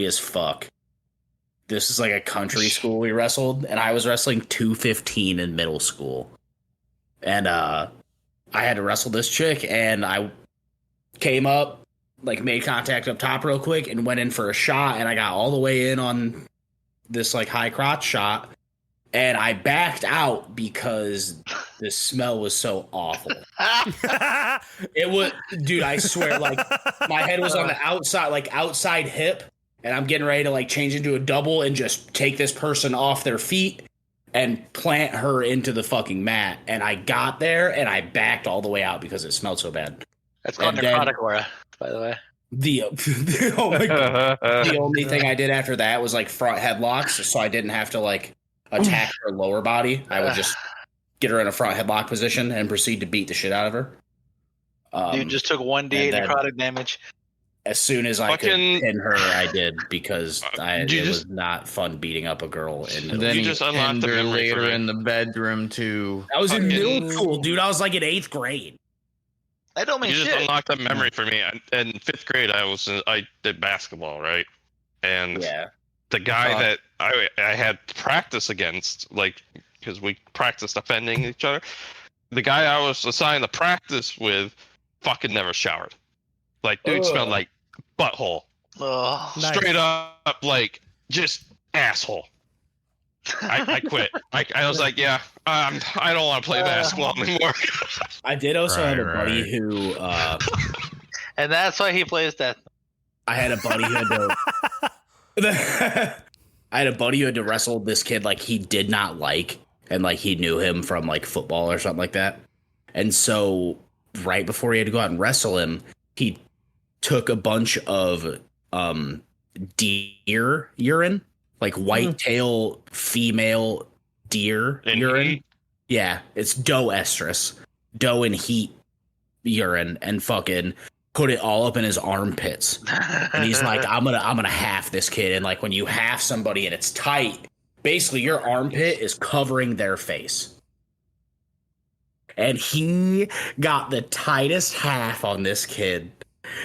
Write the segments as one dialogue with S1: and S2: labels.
S1: as fuck. This is like a country school we wrestled, and I was wrestling 215 in middle school. And I had to wrestle this chick, and I came up, like made contact up top real quick, and went in for a shot, and I got all the way in on this like high crotch shot, and I backed out because the smell was so awful. It was, dude, I swear, like my head was on the outside, like outside hip, and I'm getting ready to like change into a double and just take this person off their feet and plant her into the fucking mat. And I got there and I backed all the way out because it smelled so bad.
S2: That's called necrotic aura, by the way.
S1: The only thing I did after that was like front headlocks, so I didn't have to like attack her lower body. I would just get her in a front headlock position and proceed to beat the shit out of her.
S2: You just took 1d8 necrotic damage.
S1: As soon as I could pin her, I did, because it was not fun beating up a girl.
S3: And then you just unlocked the memory later in the bedroom too.
S1: I was in middle school, dude. I was like in 8th grade.
S2: I don't mean shit.
S4: You just unlocked that memory for me. In 5th grade, I did basketball, right? And the guy that I had practice against, like, because we practiced defending each other, the guy I was assigned to practice with fucking never showered. Like, dude smelled like butthole. Straight up, like, just asshole. I quit. I was like, I don't want to play basketball anymore.
S1: I did also have a buddy who...
S2: and that's why he plays death.
S1: I had a buddy who had to wrestle this kid like he did not like, and like he knew him from like football or something like that. And so right before he had to go out and wrestle him, he took a bunch of deer urine, like whitetail female deer urine.
S4: Heat?
S1: Yeah, it's doe estrus, doe and heat urine, and fucking put it all up in his armpits. And he's like, I'm gonna half this kid. And like when you half somebody and it's tight, basically your armpit is covering their face. And he got the tightest half on this kid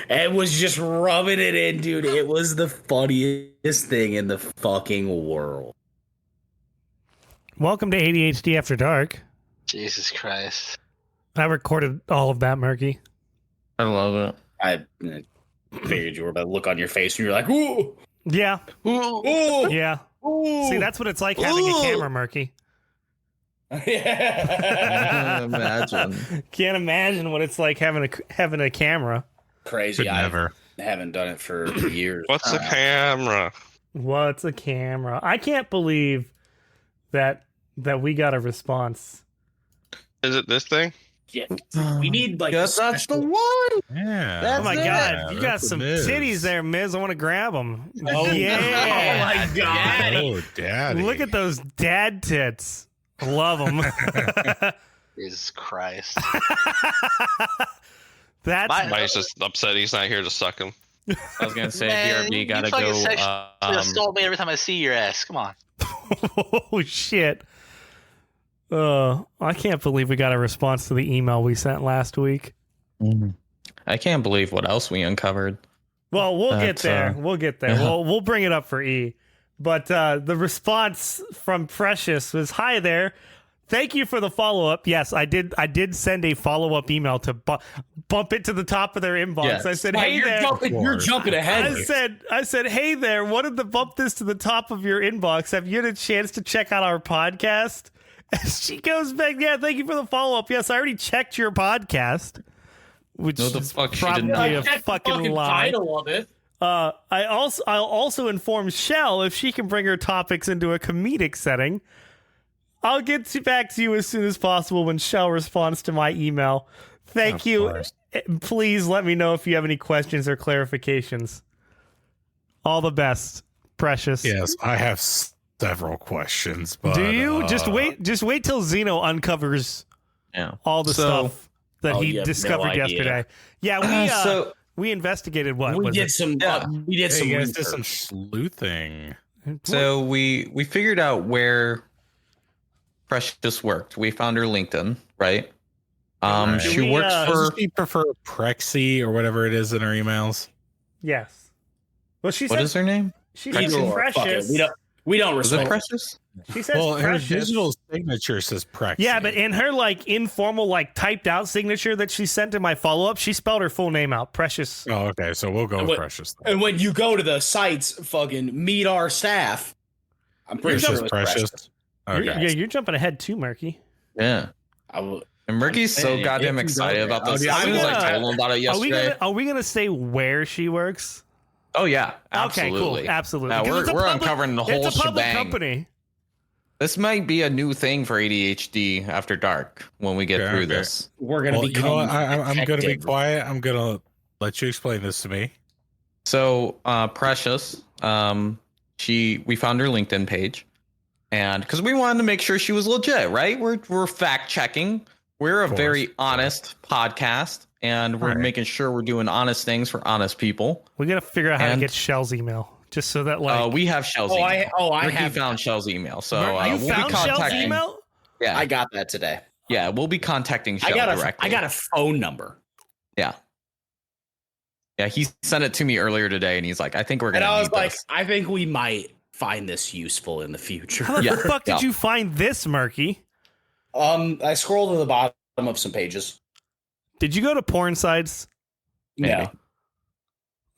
S1: and was just rubbing it in, dude. It was the funniest thing in the fucking world.
S5: Welcome to ADHD After Dark.
S2: Jesus Christ.
S5: I recorded all of that, Murky.
S3: I love it.
S1: I figured you were about to look on your face and you're like, ooh.
S5: Yeah.
S1: Ooh.
S5: Yeah.
S1: Ooh.
S5: See, that's what it's like having a camera, Murky.
S1: Yeah.
S5: Can't imagine what it's like having a camera.
S1: Crazy. I haven't done it for years.
S4: What's a camera?
S5: What's a camera? I can't believe that we got a response.
S4: Is it this thing?
S1: Yeah. We need like
S3: that's the one.
S6: Yeah.
S5: Oh my god, you got
S6: that's
S5: some
S6: Miz.
S5: titties there, Miz. I want to grab them.
S1: Oh
S5: yeah.
S1: Oh my god.
S6: Oh, daddy.
S5: Look at those dad tits. Love them.
S2: Jesus Christ.
S4: Mike's just upset he's not here to suck him.
S3: I was gonna say BRB gotta
S2: go.
S3: go.
S2: Assault me every time I see your ass. Come on.
S5: Oh shit. I can't believe we got a response to the email we sent last week.
S3: I can't believe what else we uncovered.
S5: Well, we'll get there. We'll get there. We'll bring it up for E. But the response from Precious was, "Hi there. Thank you for the follow-up. Yes, I did send a follow-up email to bump it to the top of their inbox. Yes. I said, hey,
S1: you're jumping ahead.
S5: I said, hey there, wanted to bump this to the top of your inbox. Have you had a chance to check out our podcast? And she goes back, yeah, thank you for the follow-up. Yes, I already checked your podcast. Which is probably a fucking lie.
S1: Title of it.
S5: I'll also inform Shell if she can bring her topics into a comedic setting. I'll get back to you as soon as possible when Shell responds to my email. Thank you. Course. Please let me know if you have any questions or clarifications. All the best, Precious.
S6: Yes, I have several questions. But,
S5: do you? Just wait till Zeno uncovers all the stuff that he discovered yesterday. Yeah, we investigated what
S1: we did some. We did some.
S6: Did some sleuthing.
S3: So we figured out where Precious worked. We found her LinkedIn, right? She works for.
S6: Does she prefer Prexy or whatever it is in her emails?
S5: Yes. Well, she
S3: what is her name?
S5: She says Precious.
S1: We don't
S3: Was it
S1: respect.
S3: Precious?
S5: She says
S6: Well, her
S5: Precious.
S6: digital signature says Precious.
S5: Yeah, but in her like informal, like typed out signature that she sent in my follow up, she spelled her full name out. Precious.
S6: Oh, okay. So we'll go with Precious. Then.
S1: And when you go to the sites, fucking meet our staff. I'm pretty sure it was Precious.
S6: Okay.
S5: You're jumping ahead too, Murky.
S3: Yeah. And Murky's so goddamn excited about this. I was like told him about it yesterday.
S5: Are we gonna say where she works?
S3: Oh yeah, absolutely.
S5: Okay, cool. Absolutely.
S3: Now, we're uncovering the whole
S5: it's a public
S3: shebang.
S5: company.
S3: This might be a new thing for ADHD after dark when we get through this.
S1: We're gonna be.
S6: You know what? I'm gonna be quiet. I'm gonna let you explain this to me.
S3: So, Precious, we found her LinkedIn page, and because we wanted to make sure she was legit, right? We're fact checking. We're a very honest podcast, and we're making sure we're doing honest things for honest people.
S5: We gotta figure out how to get Shell's email, just so that like
S3: we have Shell's email.
S1: I
S3: Ricky
S1: have
S3: found Shell's email, so
S5: you
S3: we'll
S5: found
S3: be
S5: Shell's
S3: contacting.
S5: email.
S3: Yeah,
S1: I got that today.
S3: Yeah, we'll be contacting Shell directly.
S1: I got a phone number.
S3: Yeah. Yeah, he sent it to me earlier today, and he's like, "I think we're gonna."
S1: And I was like,
S3: this.
S1: I think we might find this useful in the future.
S5: How the fuck did you find this, Murky?
S1: I scrolled to the bottom of some pages.
S5: Did you go to porn sites?
S3: Maybe.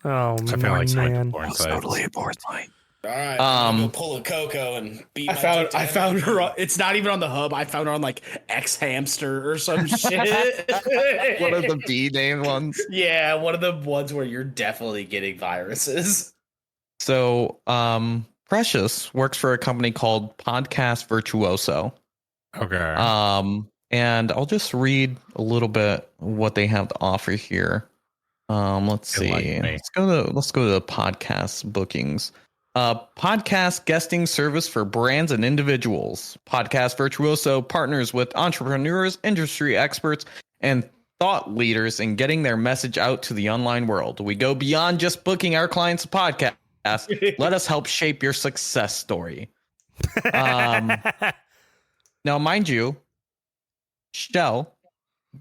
S5: Oh,
S6: I feel like
S5: man.
S3: Totally a porn site.
S1: All right, I'm gonna go pull a Coco and beat. I found her. It's not even on the hub. I found her on like X Hamster or some shit.
S3: One of the B name ones.
S1: Yeah, one of the ones where you're definitely getting viruses.
S3: So, Precious works for a company called Podcast Virtuoso.
S6: Okay.
S3: And I'll just read a little bit what they have to offer here. Let's see. Let's go to the podcast bookings. Podcast guesting service for brands and individuals. Podcast Virtuoso partners with entrepreneurs, industry experts, and thought leaders in getting their message out to the online world. We go beyond just booking our clients a podcast. Let us help shape your success story. Now, mind you, Shell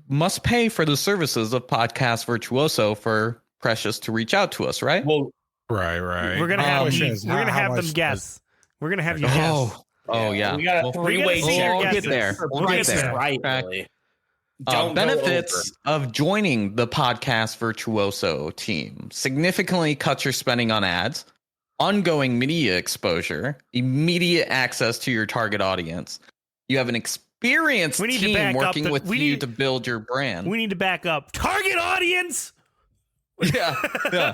S3: must pay for the services of Podcast Virtuoso for Precious to reach out to us, right?
S1: Well,
S6: right.
S5: We're gonna have them guess. We're gonna have you guess.
S3: Oh yeah.
S1: We got a three-way
S3: We'll get there. We'll get there.
S1: Right, really.
S3: Benefits of joining the Podcast Virtuoso team: significantly cuts your spending on ads, ongoing media exposure, immediate access to your target audience. You have an experienced team working with you to build your brand.
S5: We need to back up. Target audience.
S3: Yeah.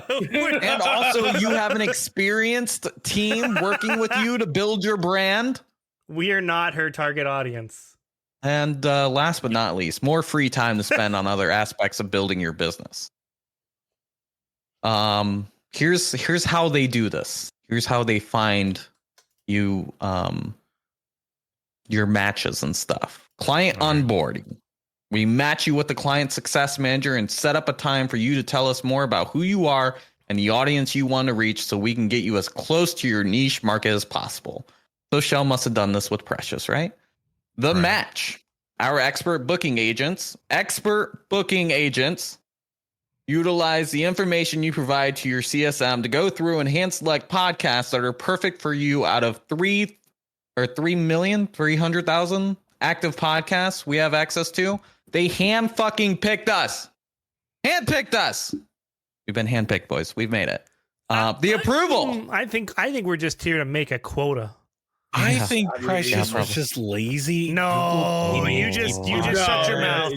S3: And also, you have an experienced team working with you to build your brand.
S5: We are not her target audience.
S3: And last but not least, more free time to spend on other aspects of building your business. Here's how they do this. Here's how they find you your matches and stuff. Client onboarding. We match you with the client success manager and set up a time for you to tell us more about who you are and the audience you want to reach so we can get you as close to your niche market as possible. So Shell must have done this with Precious, right? The match. Our expert booking agents utilize the information you provide to your CSM to go through and hand select podcasts that are perfect for you out of 3,300,000 active podcasts we have access to. They hand fucking picked us. Handpicked us. We've been handpicked, boys. We've made it. The approval.
S5: I think we're just here to make a quota.
S6: I think Precious was just lazy.
S5: No, you just shut your mouth.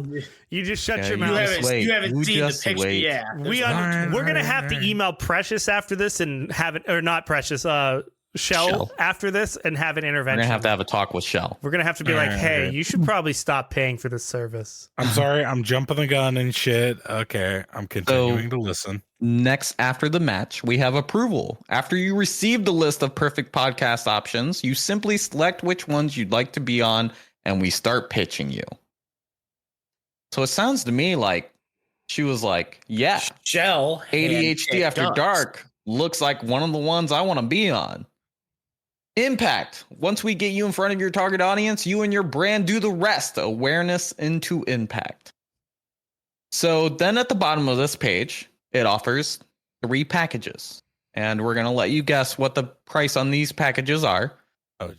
S5: You just shut your mouth.
S1: You haven't seen the picture. Yeah,
S5: we're gonna have to email Precious after this and have it, or not Precious. Shell after this and have an intervention.
S3: We're gonna have to have a talk with Shell.
S5: We're gonna have to be like, hey, you should probably stop paying for this service.
S6: I'm sorry, I'm jumping the gun and shit. Okay, I'm continuing to listen.
S3: Next, after the match, we have approval. After you receive the list of perfect podcast options, you simply select which ones you'd like to be on, and we start pitching you. So it sounds to me like she was like, yeah,
S1: Shell
S3: ADHD After Dark looks like one of the ones I want to be on. Impact. Once we get you in front of your target audience, you and your brand do the rest. Awareness into impact. So then at the bottom of this page, it offers 3 packages. and we're going to let you guess what the price on these packages are.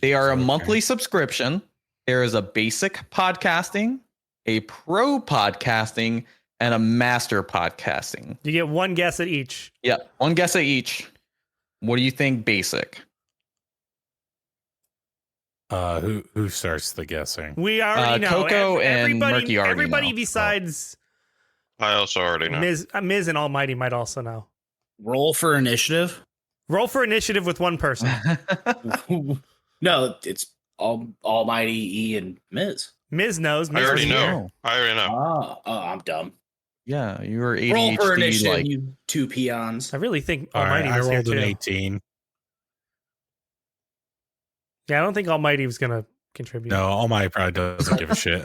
S3: They are a monthly subscription. There is a basic podcasting, a pro podcasting, and a master podcasting.
S5: You get one guess at each.
S3: Yeah, one guess at each. What do you think basic?
S6: Who starts the guessing?
S5: We already know.
S3: Coco and Murky already
S5: everybody
S3: know.
S5: besides
S4: I also already know.
S5: Miz and Almighty might also know.
S1: Roll for initiative.
S5: Roll for initiative with one person.
S1: No, it's Almighty, E, and Miz.
S5: Miz knows.
S4: I already know.
S1: Oh, I'm dumb.
S3: Yeah, you were ADHD.
S1: Roll for initiative, you two peons.
S5: I really think
S6: All
S5: Almighty
S6: right,
S5: was
S6: I
S5: here
S6: rolled an
S5: too.
S6: 18.
S5: Yeah, I don't think Almighty was gonna contribute.
S6: No, Almighty probably doesn't give a shit.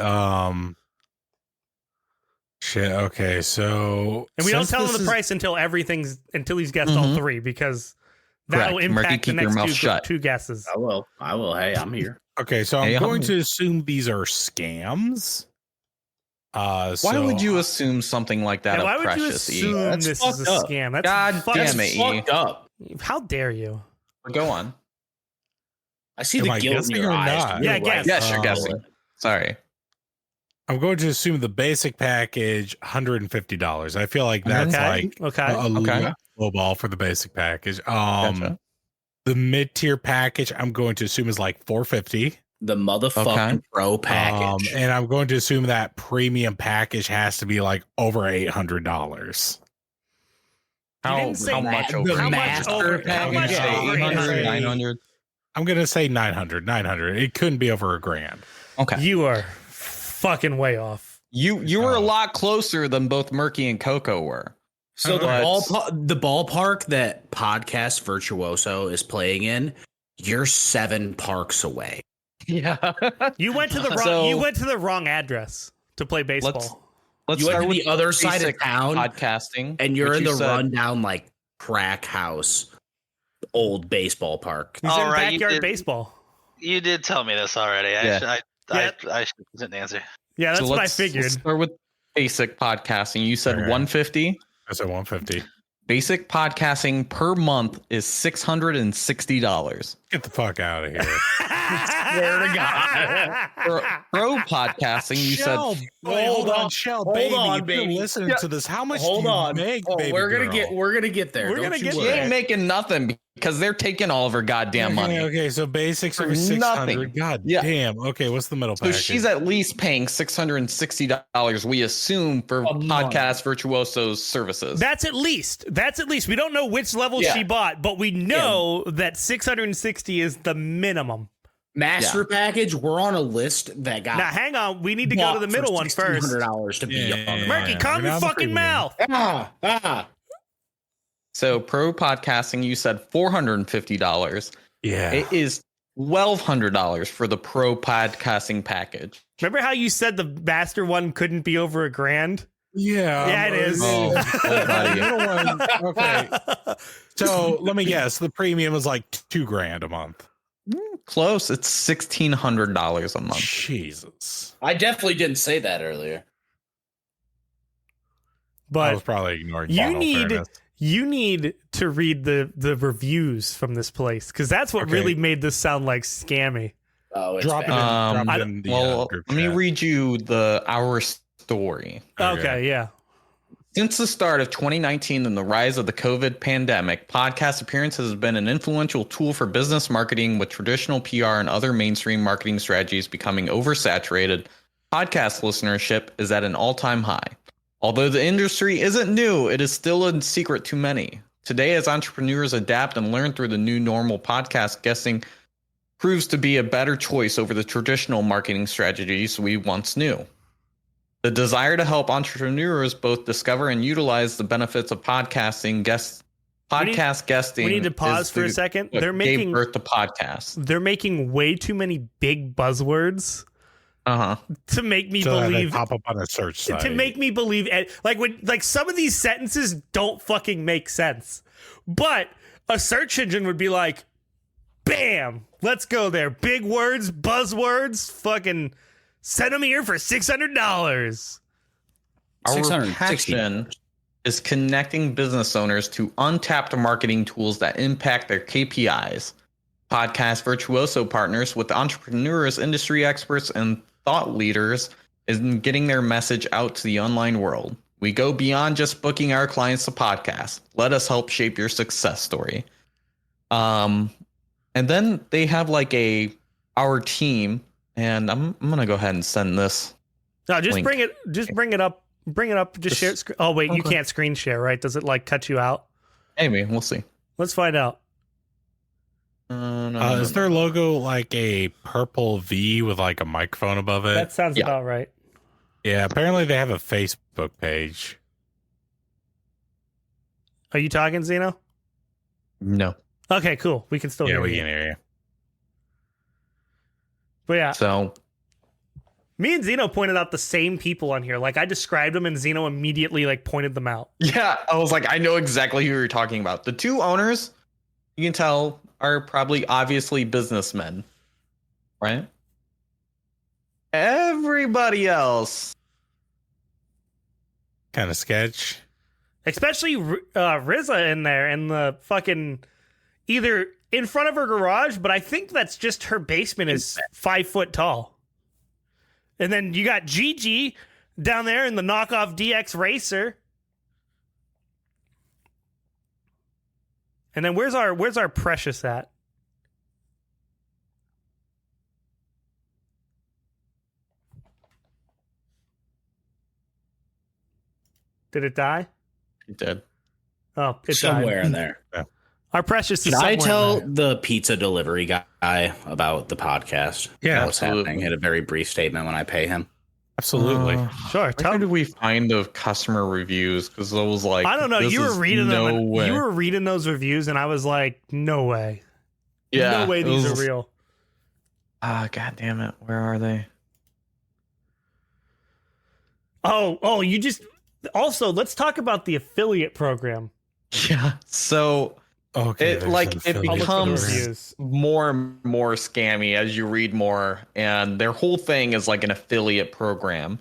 S6: Shit. Okay, so
S5: And we don't
S6: since
S5: tell him
S6: this
S5: the
S6: is-
S5: price until he's guessed all three, because that will
S3: Correct. Murky,
S5: impact the
S3: keep your
S5: next
S3: mouth shut.
S5: two guesses.
S1: I will. Hey, I'm here.
S6: Okay, so I'm
S3: Hey,
S6: going
S3: homie.
S6: to assume these are scams.
S3: Why
S6: So-
S3: would you assume something like that
S5: Yeah, why
S3: of
S5: would you
S3: Precious E?
S5: assume
S1: That's
S5: this is a
S1: fucked up.
S5: scam? That's
S3: God
S5: fucking
S3: damn it, E.
S1: Fucked up.
S5: How dare you?
S3: Go on.
S1: I see
S6: Am
S1: the
S6: I
S1: guilt in
S6: guessing
S1: your
S6: or
S1: eyes.
S6: not?
S5: Yeah,
S1: You're
S5: guess.
S3: Yes, you're
S6: Oh.
S3: guessing. Sorry.
S6: I'm going to assume the basic package, $150. I feel like that's
S5: Okay.
S6: like
S5: Okay.
S3: Okay.
S6: low ball for the basic package.
S3: Gotcha.
S6: The mid-tier package, I'm going to assume is like $450.
S1: The motherfucking
S3: Okay.
S1: pro package.
S6: And I'm going to assume that premium package has to be like over $800.
S5: didn't say
S3: How
S5: that.
S3: much
S1: The
S3: over?
S5: How much
S1: master
S5: over? How
S1: package.
S5: much
S3: Yeah,
S5: over?
S3: 800, 900.
S6: I'm going to say 900. It couldn't be over $1,000.
S3: Okay.
S5: You are fucking way off.
S3: You were a lot closer than both Murky and Coco were.
S1: So the
S3: But-
S1: ballpark that Podcast Virtuoso is playing in, you're 7 parks away.
S3: Yeah.
S5: You went to the wrong.
S3: So-
S5: you went to the wrong address to play baseball.
S3: Let's
S1: You went
S3: start
S1: to
S3: with
S1: the other side of
S3: basic
S1: town,
S3: podcasting.
S1: and you're
S3: which
S1: in
S3: you
S1: the
S3: said-
S1: rundown like crack house, old baseball park.
S5: He's
S2: All
S5: in
S2: right, you
S5: backyard
S2: did-
S5: baseball.
S2: You did tell me this already.
S3: Yeah.
S2: I shouldn't answer.
S5: Yeah, that's
S3: So
S5: what I
S3: let's
S5: figured.
S3: start with basic podcasting. You said
S6: Okay.
S3: 150.
S6: I said 150.
S3: Basic podcasting per month is $660.
S6: Get the fuck out of here.
S1: Swear to God.
S3: Pro podcasting, you said
S6: Wait, hold on, Shell,
S1: Hold
S6: baby.
S1: on,
S6: If you're
S1: baby.
S6: listening
S1: Yeah.
S6: to this, how much
S1: Hold
S6: do you
S1: on.
S6: make,
S1: Oh,
S6: baby
S1: we're gonna
S6: girl?
S1: get there.
S5: We're
S1: Don't
S5: gonna
S1: you
S5: get
S3: she
S1: worry.
S3: ain't making nothing because they're taking all of her goddamn money.
S6: Okay, so basics
S3: For
S6: are 600.
S3: nothing.
S6: God
S3: Yeah.
S6: damn. Okay, what's the middle
S3: So
S6: package?
S3: she's at least paying $660, we assume, for
S1: A month.
S3: Podcast Virtuoso's services.
S5: That's at least. We don't know which level
S3: Yeah.
S5: she bought, but we know that 660 is the minimum.
S1: Master package, we're on a list that got
S5: Now, hang on. We need to go to the middle one first.
S1: $1,600 to be
S6: Yeah.
S1: on the
S5: Murky, calm
S6: We're
S5: your
S6: on the
S5: fucking
S6: premium.
S5: mouth.
S3: So pro podcasting, you said $450.
S6: yeah.
S3: It is $1,200 for the pro podcasting package.
S5: Remember how you said the master one couldn't be over $1,000?
S6: Yeah.
S5: Yeah, it is.
S3: Oh, buddy.
S6: Middle one, okay. So let me guess. The premium is like $2,000 a month.
S3: Close. It's $1,600 a month.
S6: Jesus.
S1: I definitely didn't say that earlier.
S6: I
S5: But
S6: was probably ignoring
S5: you
S6: Bono
S5: need
S6: fairness.
S5: you need to read the reviews from this place, because that's what
S6: Okay.
S5: really made this sound like scammy.
S1: Oh, it's
S6: Drop it in.
S1: bad.
S6: Drop it in the
S3: Well,
S6: group
S3: let me
S6: chat.
S3: read you our story.
S5: Okay, yeah.
S3: Since the start of 2019 and the rise of the COVID pandemic, podcast appearances has been an influential tool for business marketing, with traditional PR and other mainstream marketing strategies becoming oversaturated. Podcast listenership is at an all-time high. Although the industry isn't new, it is still a secret to many. Today, as entrepreneurs adapt and learn through the new normal, podcast guesting proves to be a better choice over the traditional marketing strategies we once knew. The desire to help entrepreneurs both discover and utilize the benefits of podcasting guesting.
S5: We need to pause for a second. They're
S3: gave
S5: making
S3: birth to podcasts.
S5: they're making way too many big buzzwords to make me
S6: So that they
S5: believe
S6: pop up on a search site.
S5: to make me believe like some of these sentences don't fucking make sense. But a search engine would be like, bam, let's go there. Big words, buzzwords, fucking send them here for $600.
S3: Our
S1: 660.
S3: passion is connecting business owners to untapped marketing tools that impact their KPIs. Podcast Virtuoso partners with entrepreneurs, industry experts, and thought leaders in getting their message out to the online world. We go beyond just booking our clients to podcast. Let us help shape your success story. And then they have like our team, and I'm gonna go ahead and send this.
S5: No, just
S3: link.
S5: bring it up. Bring it up. Just share. Oh wait, you can't screen share, right? Does it like cut you out?
S3: Maybe we'll see.
S5: Let's find out.
S6: Is their logo like a purple V with like a microphone above it?
S5: That sounds about right.
S6: Yeah, apparently they have a Facebook page.
S5: Are you talking, Zeno?
S3: No.
S5: Okay, cool. We can still hear you.
S6: We can hear you.
S5: But yeah.
S3: So
S5: me and Zeno pointed out the same people on here. Like I described them and Zeno immediately like pointed them out.
S3: yeah, I was like, I know exactly who you're talking about. The two owners, you can tell, are probably obviously businessmen, right? Everybody else
S6: kind of sketch.
S5: Especially Rizza in there in the fucking either in front of her garage, but I think that's just her basement is 5 foot tall. And then you got Gigi down there in the knockoff DX Racer. And then where's our Precious at? Did it die?
S3: It did.
S5: Oh, it
S1: somewhere
S5: died.
S1: in there.
S6: Yeah.
S5: Our Precious is
S1: Should I
S5: somewhere
S1: tell
S5: in there.
S1: the pizza delivery guy about the podcast?
S6: Yeah,
S1: what's happening? He had a very brief statement when I pay him.
S6: Absolutely.
S5: Sure.
S3: How did we find the customer reviews? Because I was like,
S5: I don't know. You were reading them.
S3: way.
S5: You were reading those reviews, and I was like, "No way!
S3: Yeah,
S5: no way
S3: it
S5: these
S3: was-
S5: are real."
S3: God damn it! Where are they?
S5: Oh! You just also let's talk about the affiliate program.
S3: Yeah. So
S6: Okay.
S3: it becomes more and more scammy as you read more, and their whole thing is like an affiliate program.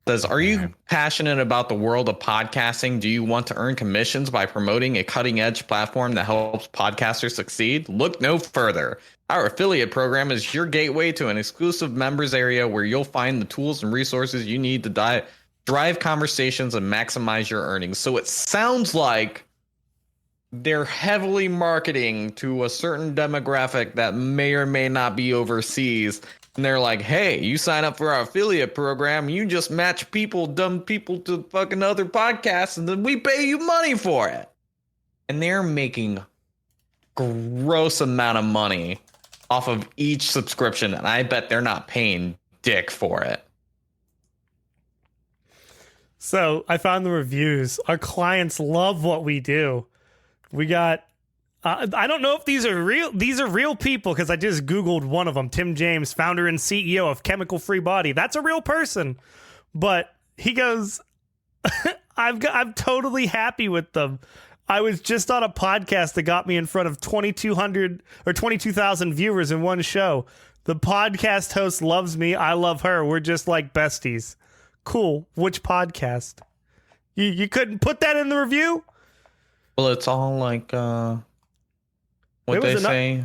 S3: It says, are you passionate about the world of podcasting? Do you want to earn commissions by promoting a cutting edge platform that helps podcasters succeed? Look no further. Our affiliate program is your gateway to an exclusive members area where you'll find the tools and resources you need to drive conversations and maximize your earnings. So it sounds like they're heavily marketing to a certain demographic that may or may not be overseas. And they're like, hey, you sign up for our affiliate program, you just match dumb people to fucking other podcasts, and then we pay you money for it. And they're making gross amount of money off of each subscription, and I bet they're not paying dick for it.
S5: So I found the reviews. Our clients love what we do. We got. I don't know if these are real. These are real people because I just Googled one of them. Tim James, founder and CEO of Chemical Free Body. That's a real person. But he goes, I'm totally happy with them. I was just on a podcast that got me in front of 2,200 or 22,000 viewers in one show. The podcast host loves me. I love her. We're just like besties. Cool. Which podcast? You couldn't put that in the review?
S3: Well, it's all like what they say.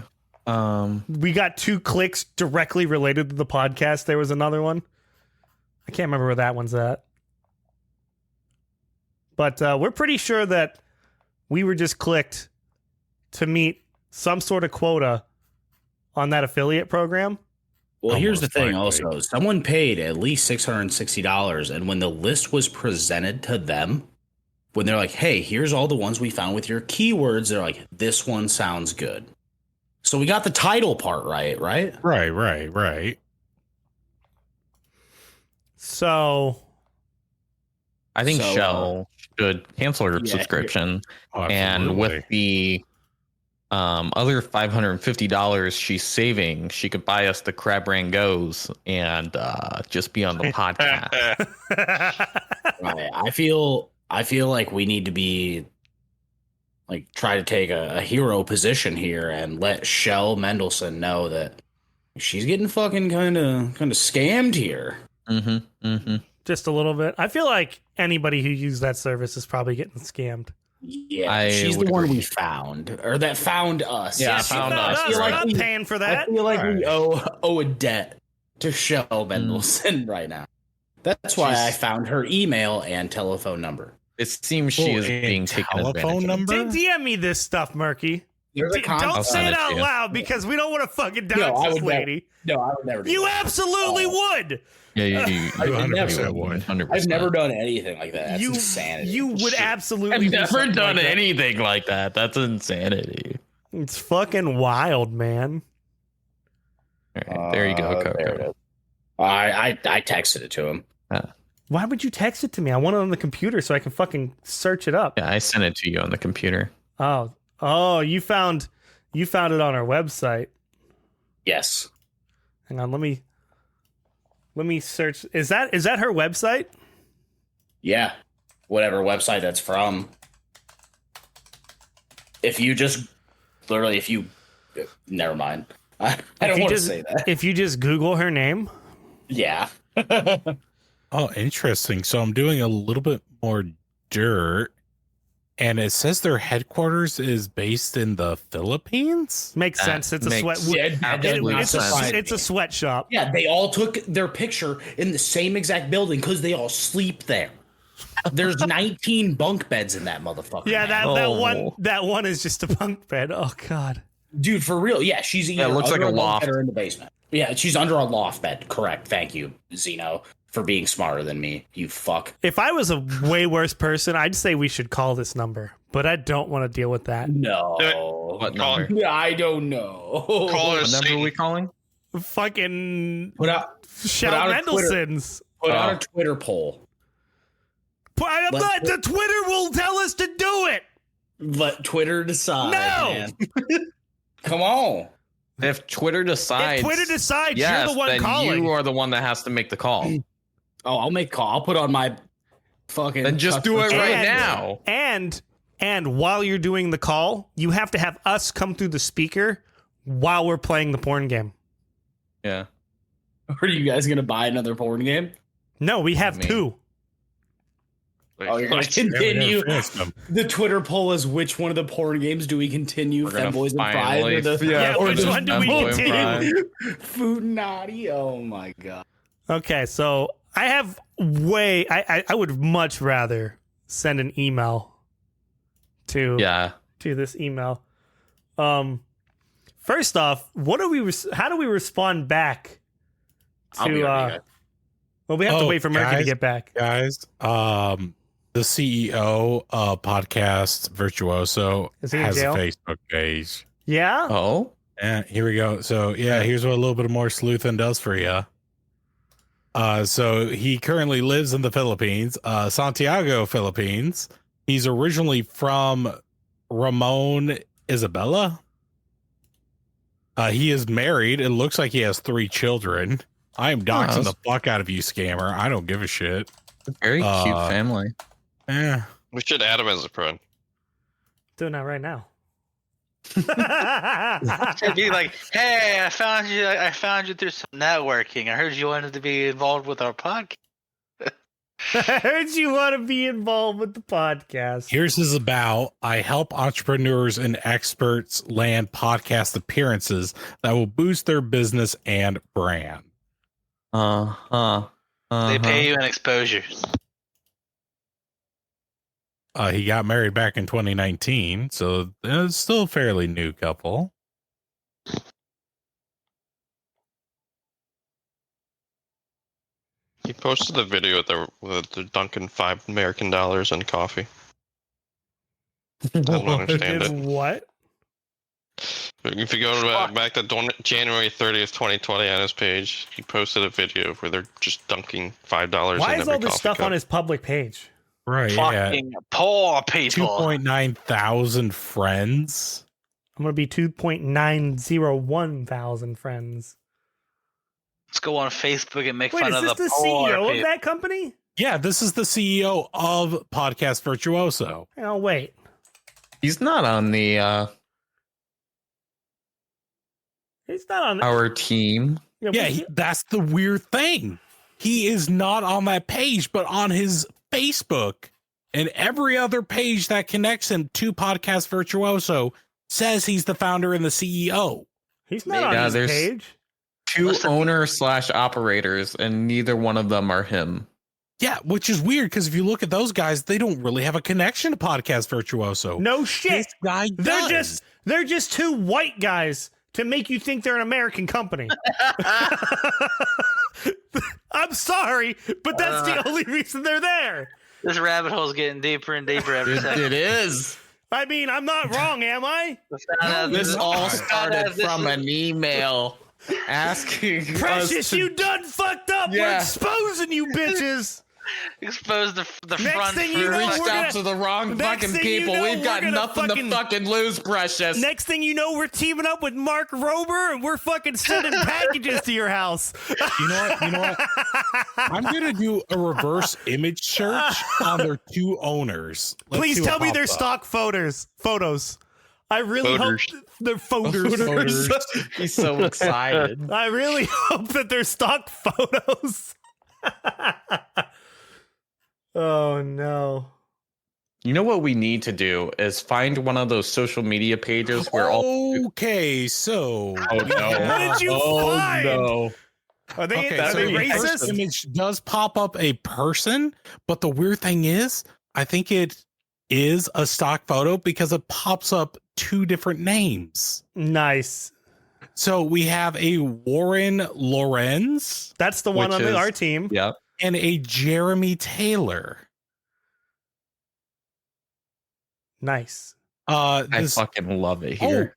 S5: We got 2 clicks directly related to the podcast. There was another one. I can't remember where that one's at. But we're pretty sure that we were just clicked to meet some sort of quota on that affiliate program.
S1: Well, here's the thing also. Someone paid at least $660, and when the list was presented to them, when they're like, hey, here's all the ones we found with your keywords, they're like, this one sounds good. So we got the title part right?
S6: Right.
S5: So
S3: I think Shell should cancel her subscription. And with the other $550 she's saving, she could buy us the Crab Rangos and just be on the podcast.
S1: Right. I feel like we need to be like try to take a hero position here and let Shell Mendelsohn know that she's getting fucking kind of scammed here.
S5: Just a little bit. I feel like anybody who used that service is probably getting scammed.
S1: Yeah, she's the one we found, or that found us.
S5: Yeah, found us. We're not paying for that.
S1: I feel like we owe a debt to Shell Mendelson right now. That's why I found her email and telephone number.
S3: It seems she is being taken advantage of.
S6: Number?
S5: DM me this stuff, Murky. Don't say it out loud because we don't want to fucking dox this lady.
S1: I would never do
S5: You
S1: that.
S5: absolutely would.
S3: Yeah, you 100% would. 100%.
S1: I've never done anything like that. That's insanity.
S5: You would absolutely.
S3: I've never done anything like that. That's insanity.
S5: It's fucking wild, man.
S3: All right, there you go, Coco.
S1: There it is. I texted it to him.
S5: Why would you text it to me? I want it on the computer so I can fucking search it up.
S3: Yeah, I sent it to you on the computer.
S5: Oh, you found it on our website.
S1: Yes.
S5: Hang on, let me search. Is that her website?
S1: Yeah. Whatever website that's from. If you just never mind. I don't want to say that.
S5: If you just Google her name.
S1: Yeah.
S6: Oh, interesting. So I'm doing a little bit more dirt, and it says their headquarters is based in the Philippines.
S5: Makes sense. It's a sweat. It's a sweatshop.
S1: Yeah, they all took their picture in the same exact building because they all sleep there. There's 19 bunk beds in that motherfucker.
S5: Yeah, that one is just a bunk bed. Oh god,
S1: dude, for real. Yeah, she's either
S3: it looks like a loft
S1: or in the basement. Yeah, she's under a loft bed. Correct. Thank you, Zeno, for being smarter than me. You fuck.
S5: If I was a way worse person, I'd say we should call this number, but I don't want to deal with that.
S1: No.
S3: What number?
S1: I don't know.
S3: What number are we calling?
S5: Fucking
S1: put out
S5: Mendelson's.
S1: Put out a Twitter poll.
S5: The Twitter will tell us to do it.
S1: Let Twitter decide.
S5: No.
S1: Man. Come on.
S3: If Twitter decides,
S5: yes, you're the one
S3: then
S5: calling.
S3: You are the one that has to make the call.
S1: Oh, I'll make a call. I'll put on my fucking.
S3: Then just do it right now.
S5: And while you're doing the call, you have to have us come through the speaker while we're playing the porn game.
S3: Yeah.
S1: Are you guys gonna buy another porn game?
S5: No, we have two.
S1: Oh, you're going to continue. The Twitter poll is which one of the porn games do we continue? Femboys and Fries? Or
S5: which one do we continue?
S1: Food Naughty? Oh my god.
S5: Okay, so I have I would much rather send an email to this email. First off, how do we respond back to well, we have to wait for Murky to get back.
S6: Guys, the CEO of Podcast Virtuoso has a Facebook page.
S5: Yeah?
S3: Oh?
S6: Yeah, here we go. So, here's what a little bit more sleuthing does for you. So, he currently lives in the Philippines, Santiago, Philippines. He's originally from Ramon, Isabela. He is married. It looks like he has 3 children. I am doxing the fuck out of you, scammer. I don't give a shit.
S3: Very cute family.
S6: Yeah.
S4: We should add him as a friend.
S5: Doing that right now.
S2: Should be like, hey, I found you through some networking. I heard you wanted to be involved with our podcast.
S5: I heard you want to be involved with the podcast.
S6: Here's his about. I help entrepreneurs and experts land podcast appearances that will boost their business and brand.
S2: They pay you an exposure.
S6: He got married back in 2019, so it's still a fairly new couple.
S4: He posted a video with the Dunkin' $5 American and coffee. I don't understand it.
S5: What?
S4: If you go back to January 30th, 2020 on his page, he posted a video where they're just dunking $5 in every coffee cup.
S5: Why is all this stuff on his public page?
S6: Right,
S2: fucking poor people.
S6: 2.9 thousand friends.
S5: I'm going to be 2.901 thousand friends.
S2: Let's go on Facebook and make fun of the
S5: Wait, is this the CEO of that company?
S6: Yeah, this is the CEO of Podcast Virtuoso.
S5: Oh, wait.
S3: He's not on the
S5: He's not on
S3: our team.
S6: Yeah, that's the weird thing. he is not on that page, but on his Facebook and every other page that connects him to Podcast Virtuoso says he's the founder and the CEO.
S5: He's not on his page.
S3: 2 owners/operators, and neither one of them are him.
S6: Yeah, which is weird because if you look at those guys, they don't really have a connection to Podcast Virtuoso.
S5: No shit.
S6: This guy does.
S5: They're just 2 white guys to make you think they're an American company. I'm sorry, but that's the only reason they're there.
S2: This rabbit hole's getting deeper and deeper every second.
S3: It is.
S5: I mean, I'm not wrong, am I?
S3: This all started from an email asking
S5: Precious, you done fucked up.
S3: Yeah.
S5: We're exposing you bitches.
S2: Expose the
S5: Next
S2: front.
S5: thing you know,
S3: reached out to the wrong fucking people. We've got nothing to fucking lose, Precious.
S5: Next thing you know, we're teaming up with Mark Rober and we're fucking sending packages to your house.
S6: You know what? I'm gonna do a reverse image search on their 2 owners.
S5: Please tell me they're stock photos. I really hope they're photos.
S3: He's so excited.
S5: I really hope that they're stock photos. Oh no.
S3: You know what we need to do is find one of those social media pages where
S6: Okay, so
S3: Oh no.
S5: What did you find?
S3: No.
S5: Are they,
S6: okay,
S5: are
S6: so
S5: they
S6: the first
S5: racist?
S6: image does pop up a person, but the weird thing is, I think it is a stock photo because it pops up 2 different names.
S5: Nice.
S6: So we have a Warren Lorenz
S5: That's the one on our team.
S3: Yeah.
S6: and a Jeremy Taylor.
S5: Nice.
S3: I fucking love it here.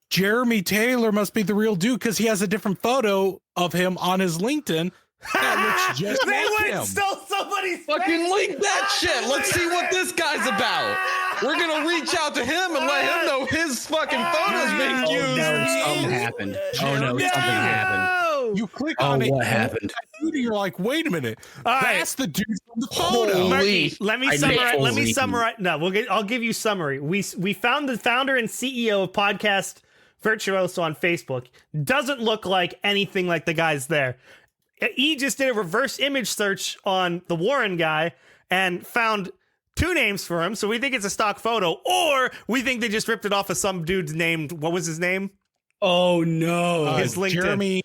S6: Jeremy Taylor must be the real dude because he has a different photo of him on his LinkedIn. That looks just
S5: They
S6: like
S5: went
S6: him.
S5: and stole somebody's
S3: Fucking link that shit. Let's see what this guy's about. We're gonna reach out to him and let him know his fucking photos being used.
S1: Something happened. Oh no, something happened.
S6: You click on it.
S1: What happened?
S6: And you're like, wait a minute.
S5: All right.
S6: That's the dude from the photo.
S3: Holy-
S5: Marky, let me
S1: I
S5: summarize.
S1: know.
S5: Let me
S1: Holy-
S5: summarize. No, I'll give you summary. We found the founder and CEO of Podcast Virtuoso on Facebook. Doesn't look like anything like the guys there. He just did a reverse image search on the Warren guy and found 2 names for him. So we think it's a stock photo, or we think they just ripped it off of some dude's name. What was his name?
S1: Oh no.
S5: His LinkedIn.
S6: Jeremy.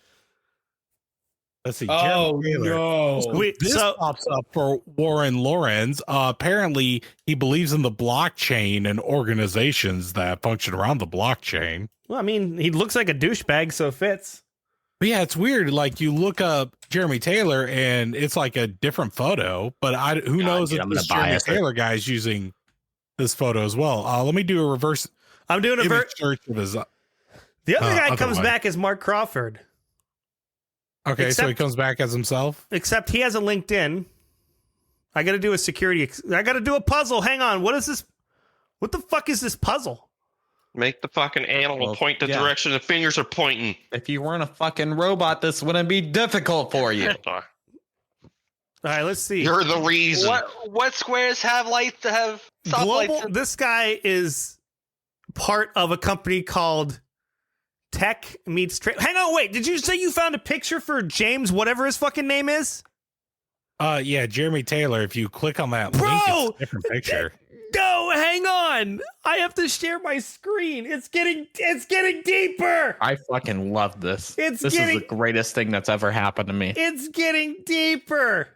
S6: Let's see.
S1: Oh
S6: Jeremy Taylor.
S1: no.
S6: This pops up for Warren Lorenz. Apparently, he believes in the blockchain and organizations that function around the blockchain.
S5: Well, I mean, he looks like a douchebag, so it fits.
S6: But yeah, it's weird. Like you look up Jeremy Taylor, and it's like a different photo. But who knows
S1: dude,
S6: if
S1: I'm gonna
S6: this Jeremy
S1: bias it.
S6: Taylor guy is using this photo as well. Let me do a reverse
S5: I'm doing a
S6: image search of his.
S5: The other guy comes
S6: otherwise.
S5: back as Mark Crawford,
S6: Okay, so he
S5: Except-
S6: comes back as himself.
S5: except he has a LinkedIn. I got to do a security. I got to do a puzzle. Hang on. What is this? What the fuck is this puzzle?
S4: Make the fucking animal
S3: Well,
S4: point the
S3: yeah.
S4: direction the fingers are pointing.
S3: If you weren't a fucking robot, this wouldn't be difficult for you.
S5: All right, let's see.
S4: You're the reason.
S2: What squares have lights to have stoplights?
S5: Global. This guy is part of a company called Tech Meets Trade. Hang on, wait. Did you say you found a picture for James, whatever his fucking name is?
S6: Yeah, Jeremy Taylor. If you click on that
S5: Bro!
S6: link, it's a different picture.
S5: No, hang on. I have to share my screen. It's getting deeper.
S3: I fucking love this.
S5: It's
S3: This
S5: getting-
S3: is the greatest thing that's ever happened to me.
S5: It's getting deeper.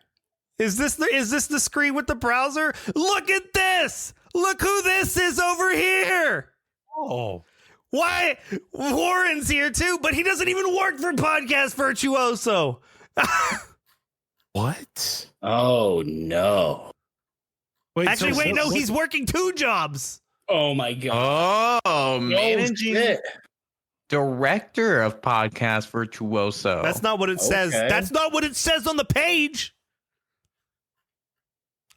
S5: Is this the screen with the browser? Look at this. Look who this is over here.
S6: Oh,
S5: Why? Warren's here too, but he doesn't even work for Podcast Virtuoso.
S6: what?
S1: Oh no.
S6: Wait,
S5: Actually,
S6: so
S5: wait, no,
S6: what-
S5: he's working 2 jobs.
S1: Oh my god.
S3: Oh, managing
S1: shit.
S3: director of Podcast Virtuoso.
S5: That's not what it says.
S1: Okay.
S5: That's not what it says on the page.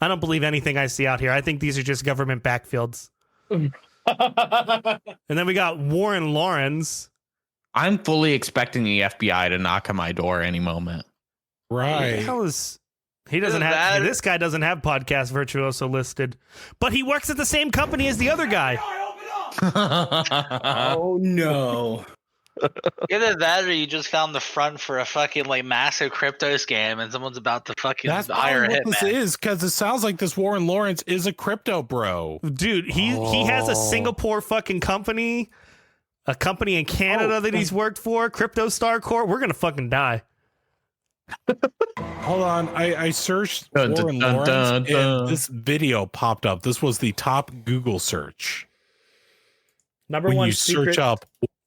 S5: I don't believe anything I see out here. I think these are just government backfields. And then we got Warren Lawrence.
S3: I'm fully expecting the FBI to knock on my door any moment.
S5: What the
S6: right?
S5: hell is he doesn't
S2: Isn't
S5: have
S2: that-
S5: this guy doesn't have Podcast Virtuoso listed, but he works at the same company as the other guy.
S1: Oh no.
S2: Either that, or you just found the front for a fucking like massive crypto scam, and someone's about to fucking
S6: That's
S2: hire a
S6: probably what this
S2: hitman.
S6: is, because it sounds like this Warren Lawrence is a crypto bro.
S5: Dude, he has a Singapore fucking company, a company in Canada that he's worked for, Crypto Star Corp. We're gonna fucking die.
S6: Hold on, I searched Warren Lawrence, and this video popped up. This was the top Google search.
S5: Number
S6: when
S5: one
S6: you
S5: secret.
S6: search up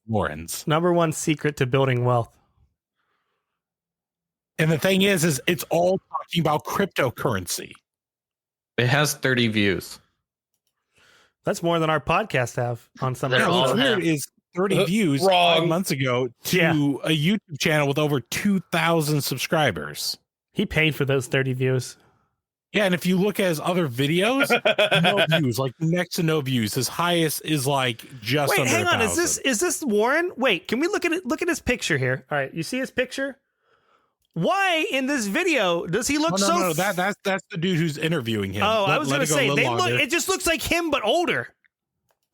S6: Lawrence.
S5: Number one secret to building wealth.
S6: And the thing is it's all talking about cryptocurrency.
S3: It has 30 views.
S5: That's more than our podcast have on some.
S2: They're
S6: Yeah,
S2: all
S6: what's
S2: have-
S6: weird is 30 views 5 months ago to a YouTube channel with over 2,000 subscribers.
S5: He paid for those 30 views.
S6: Yeah, and if you look at his other videos, no views, like next to no views. His highest is like just
S5: Wait,
S6: under
S5: hang on.
S6: 1,000.
S5: Is this Warren? Wait, can we look at it? Look at his picture here. All right, you see his picture? Why in this video does he look so?
S6: No, that's the dude who's interviewing him.
S5: Oh, I was gonna say they look.
S6: longer.
S5: It just looks like him, but older.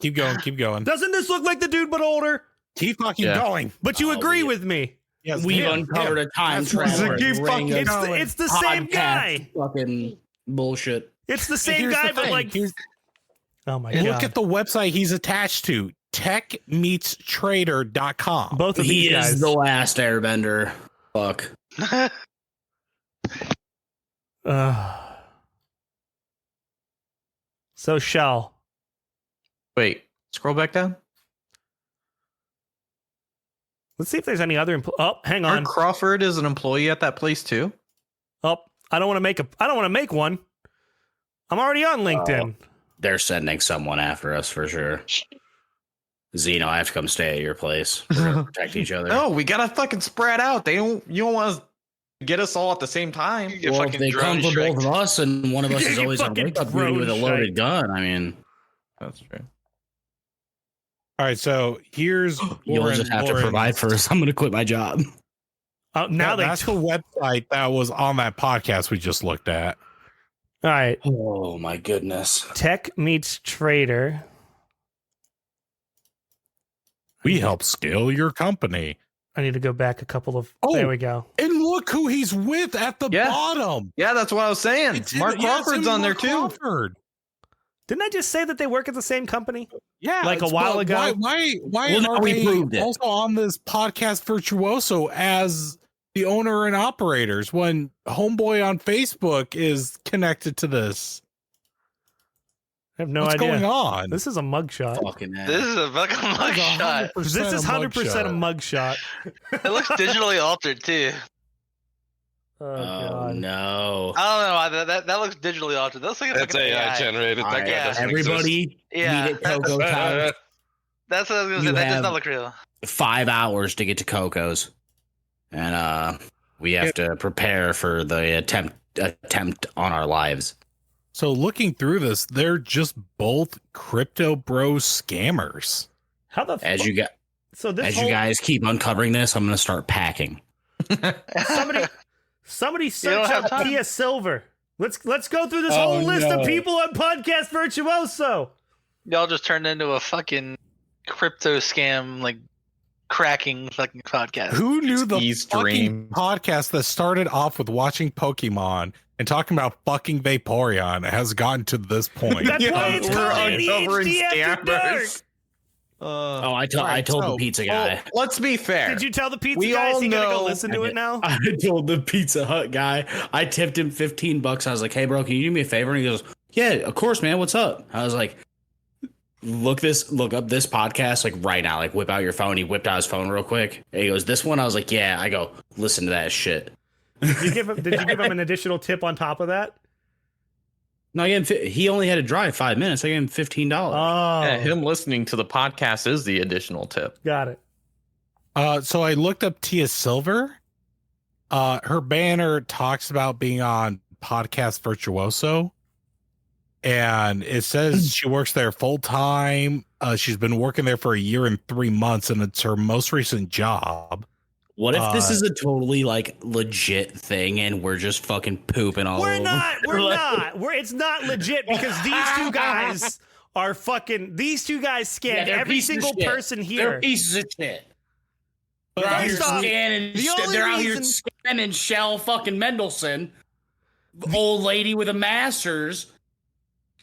S6: Keep going.
S5: Doesn't this look like the dude, but older?
S6: Keep fucking going.
S5: But you agree with me?
S6: Yes,
S1: We've
S6: him.
S1: uncovered a time
S6: That's what
S1: traveler.
S6: keep fucking
S1: ring of
S6: going.
S5: It's the same
S1: podcast
S5: guy.
S1: Fucking bullshit.
S5: It's the same
S6: Here's
S5: guy,
S6: the
S5: but
S6: thing.
S5: like. Oh my
S6: Look
S5: god!
S6: at the website he's attached to, techmeetstrader.com.
S5: Both of
S1: He
S5: these guys.
S1: is the last airbender. Fuck.
S5: So Shell.
S3: Wait, scroll back down.
S5: Let's see if there's any other. Oh, hang on.
S3: Mark Crawford is an employee at that place too.
S5: Oh, I don't want to make I don't want to make one. I'm already on LinkedIn.
S1: They're sending someone after us for sure. Zeno, I have to come stay at your place. We're gonna protect each other.
S3: No, we gotta fucking spread out. You don't want to get us all at the same time.
S2: You get
S1: Well, if
S2: fucking
S1: they
S2: drone
S1: come for
S2: striked.
S1: both of us, and one of us
S5: You
S1: is
S5: get
S1: always on
S5: fucking
S1: wake up duty with a
S5: drone
S1: loaded
S5: strike.
S1: gun. I mean,
S3: That's true.
S6: All right, so here's
S1: you'll
S6: Warren
S1: just have to
S6: Lawrence.
S1: provide for us. I'm going to quit my job.
S5: Now they.
S6: That's the website that was on that podcast we just looked at.
S5: All right.
S1: Oh my goodness.
S5: Tech meets trader.
S6: We help scale your company.
S5: I need to go back a couple of.
S6: Oh.
S5: There we go.
S6: And look who he's with at the
S3: Yeah.
S6: bottom.
S3: Yeah, that's what I was saying.
S6: It's him-
S3: Mark
S6: yeah, it's
S3: Crawford's
S6: him,
S3: on there
S6: Mark
S3: too.
S6: Crawford.
S5: Didn't I just say that they work at the same company?
S6: Yeah,
S5: Like a
S6: it's-
S5: while
S6: but
S5: ago?
S6: Why
S1: Well, now
S6: are
S1: we
S6: they
S1: proved it.
S6: also on this podcast Virtuoso as the owner and operators when Homeboy on Facebook is connected to this?
S5: I have no
S6: What's
S5: idea.
S6: going on?
S5: This is a mugshot.
S1: Fucking hell.
S2: This is a fucking mugshot.
S5: This is 100% a mugshot.
S2: It looks digitally altered too.
S5: Oh,
S1: Oh
S5: God.
S1: no.
S2: I don't know why that looks digitally altered. That looks like a
S4: That's
S2: fucking
S4: AI generated.
S1: All
S4: That
S1: right,
S4: guy doesn't
S1: everybody
S2: Yeah,
S1: meet at Coco's house.
S2: That's what I was gonna say.
S1: You
S2: That does
S1: have-
S2: not look real.
S1: 5 hours to get to Coco's, and we have to prepare for the attempt on our lives.
S6: So looking through this, they're just both crypto bro scammers.
S5: How the
S1: As
S5: fu-
S1: you got,
S5: So this
S1: as
S5: whole,
S1: you guys keep uncovering this, I'm gonna start packing.
S5: somebody
S2: don't
S5: search
S2: have
S5: up
S2: time.
S5: Tia Silver. Let's go through this
S1: Oh,
S5: whole list
S1: no.
S5: of people on Podcast Virtuoso.
S2: Y'all just turned into a fucking crypto scam, like cracking fucking podcast.
S6: Who knew the
S3: Steve's
S6: fucking
S3: dream.
S6: podcast that started off with watching Pokemon and talking about fucking Vaporeon has gotten to this point?
S5: That's
S3: Yeah,
S5: why it's
S3: we're
S5: called
S3: uncovering
S5: ADHD After Dark.
S3: scammers.
S1: Oh, I told
S6: right,
S1: the
S6: so-
S1: pizza guy.
S3: Oh, let's be fair.
S5: Did you tell the pizza
S3: We
S5: guy? Is
S3: all
S5: he gonna go
S3: know-
S5: listen to it now?
S1: I told the Pizza Hut guy. I tipped him $15. I was like, "Hey, bro, can you do me a favor?" And he goes, "Yeah, of course, man. What's up?" I was like, look up this podcast like right now. Like, whip out your phone." He whipped out his phone real quick. And he goes, "This one?" I was like, "Yeah." I go, "Listen to that shit."
S5: Did you give him an additional tip on top of that?
S1: No, I gave him, he only had to drive 5 minutes. I gave him $15.
S5: Oh,
S3: Yeah, him listening to the podcast is the additional tip.
S5: got it.
S6: So I looked up Tia Silver. Her banner talks about being on Podcast Virtuoso, and it says she works there full time. She's been working there for 1 year and 3 months, and it's her most recent job.
S1: What if this is a totally like legit thing and we're just fucking pooping all
S5: We're
S1: over?
S5: not. It's not legit because these two guys are fucking. These two guys scammed
S1: they're
S5: every
S1: pieces of
S5: single
S1: shit.
S5: person
S1: They're
S5: here.
S1: pieces of shit. They're out here
S5: First off,
S1: scanning.
S5: the only
S1: They're out here
S5: reason-
S1: scanning Shell fucking Mendelsohn, old lady with a master's,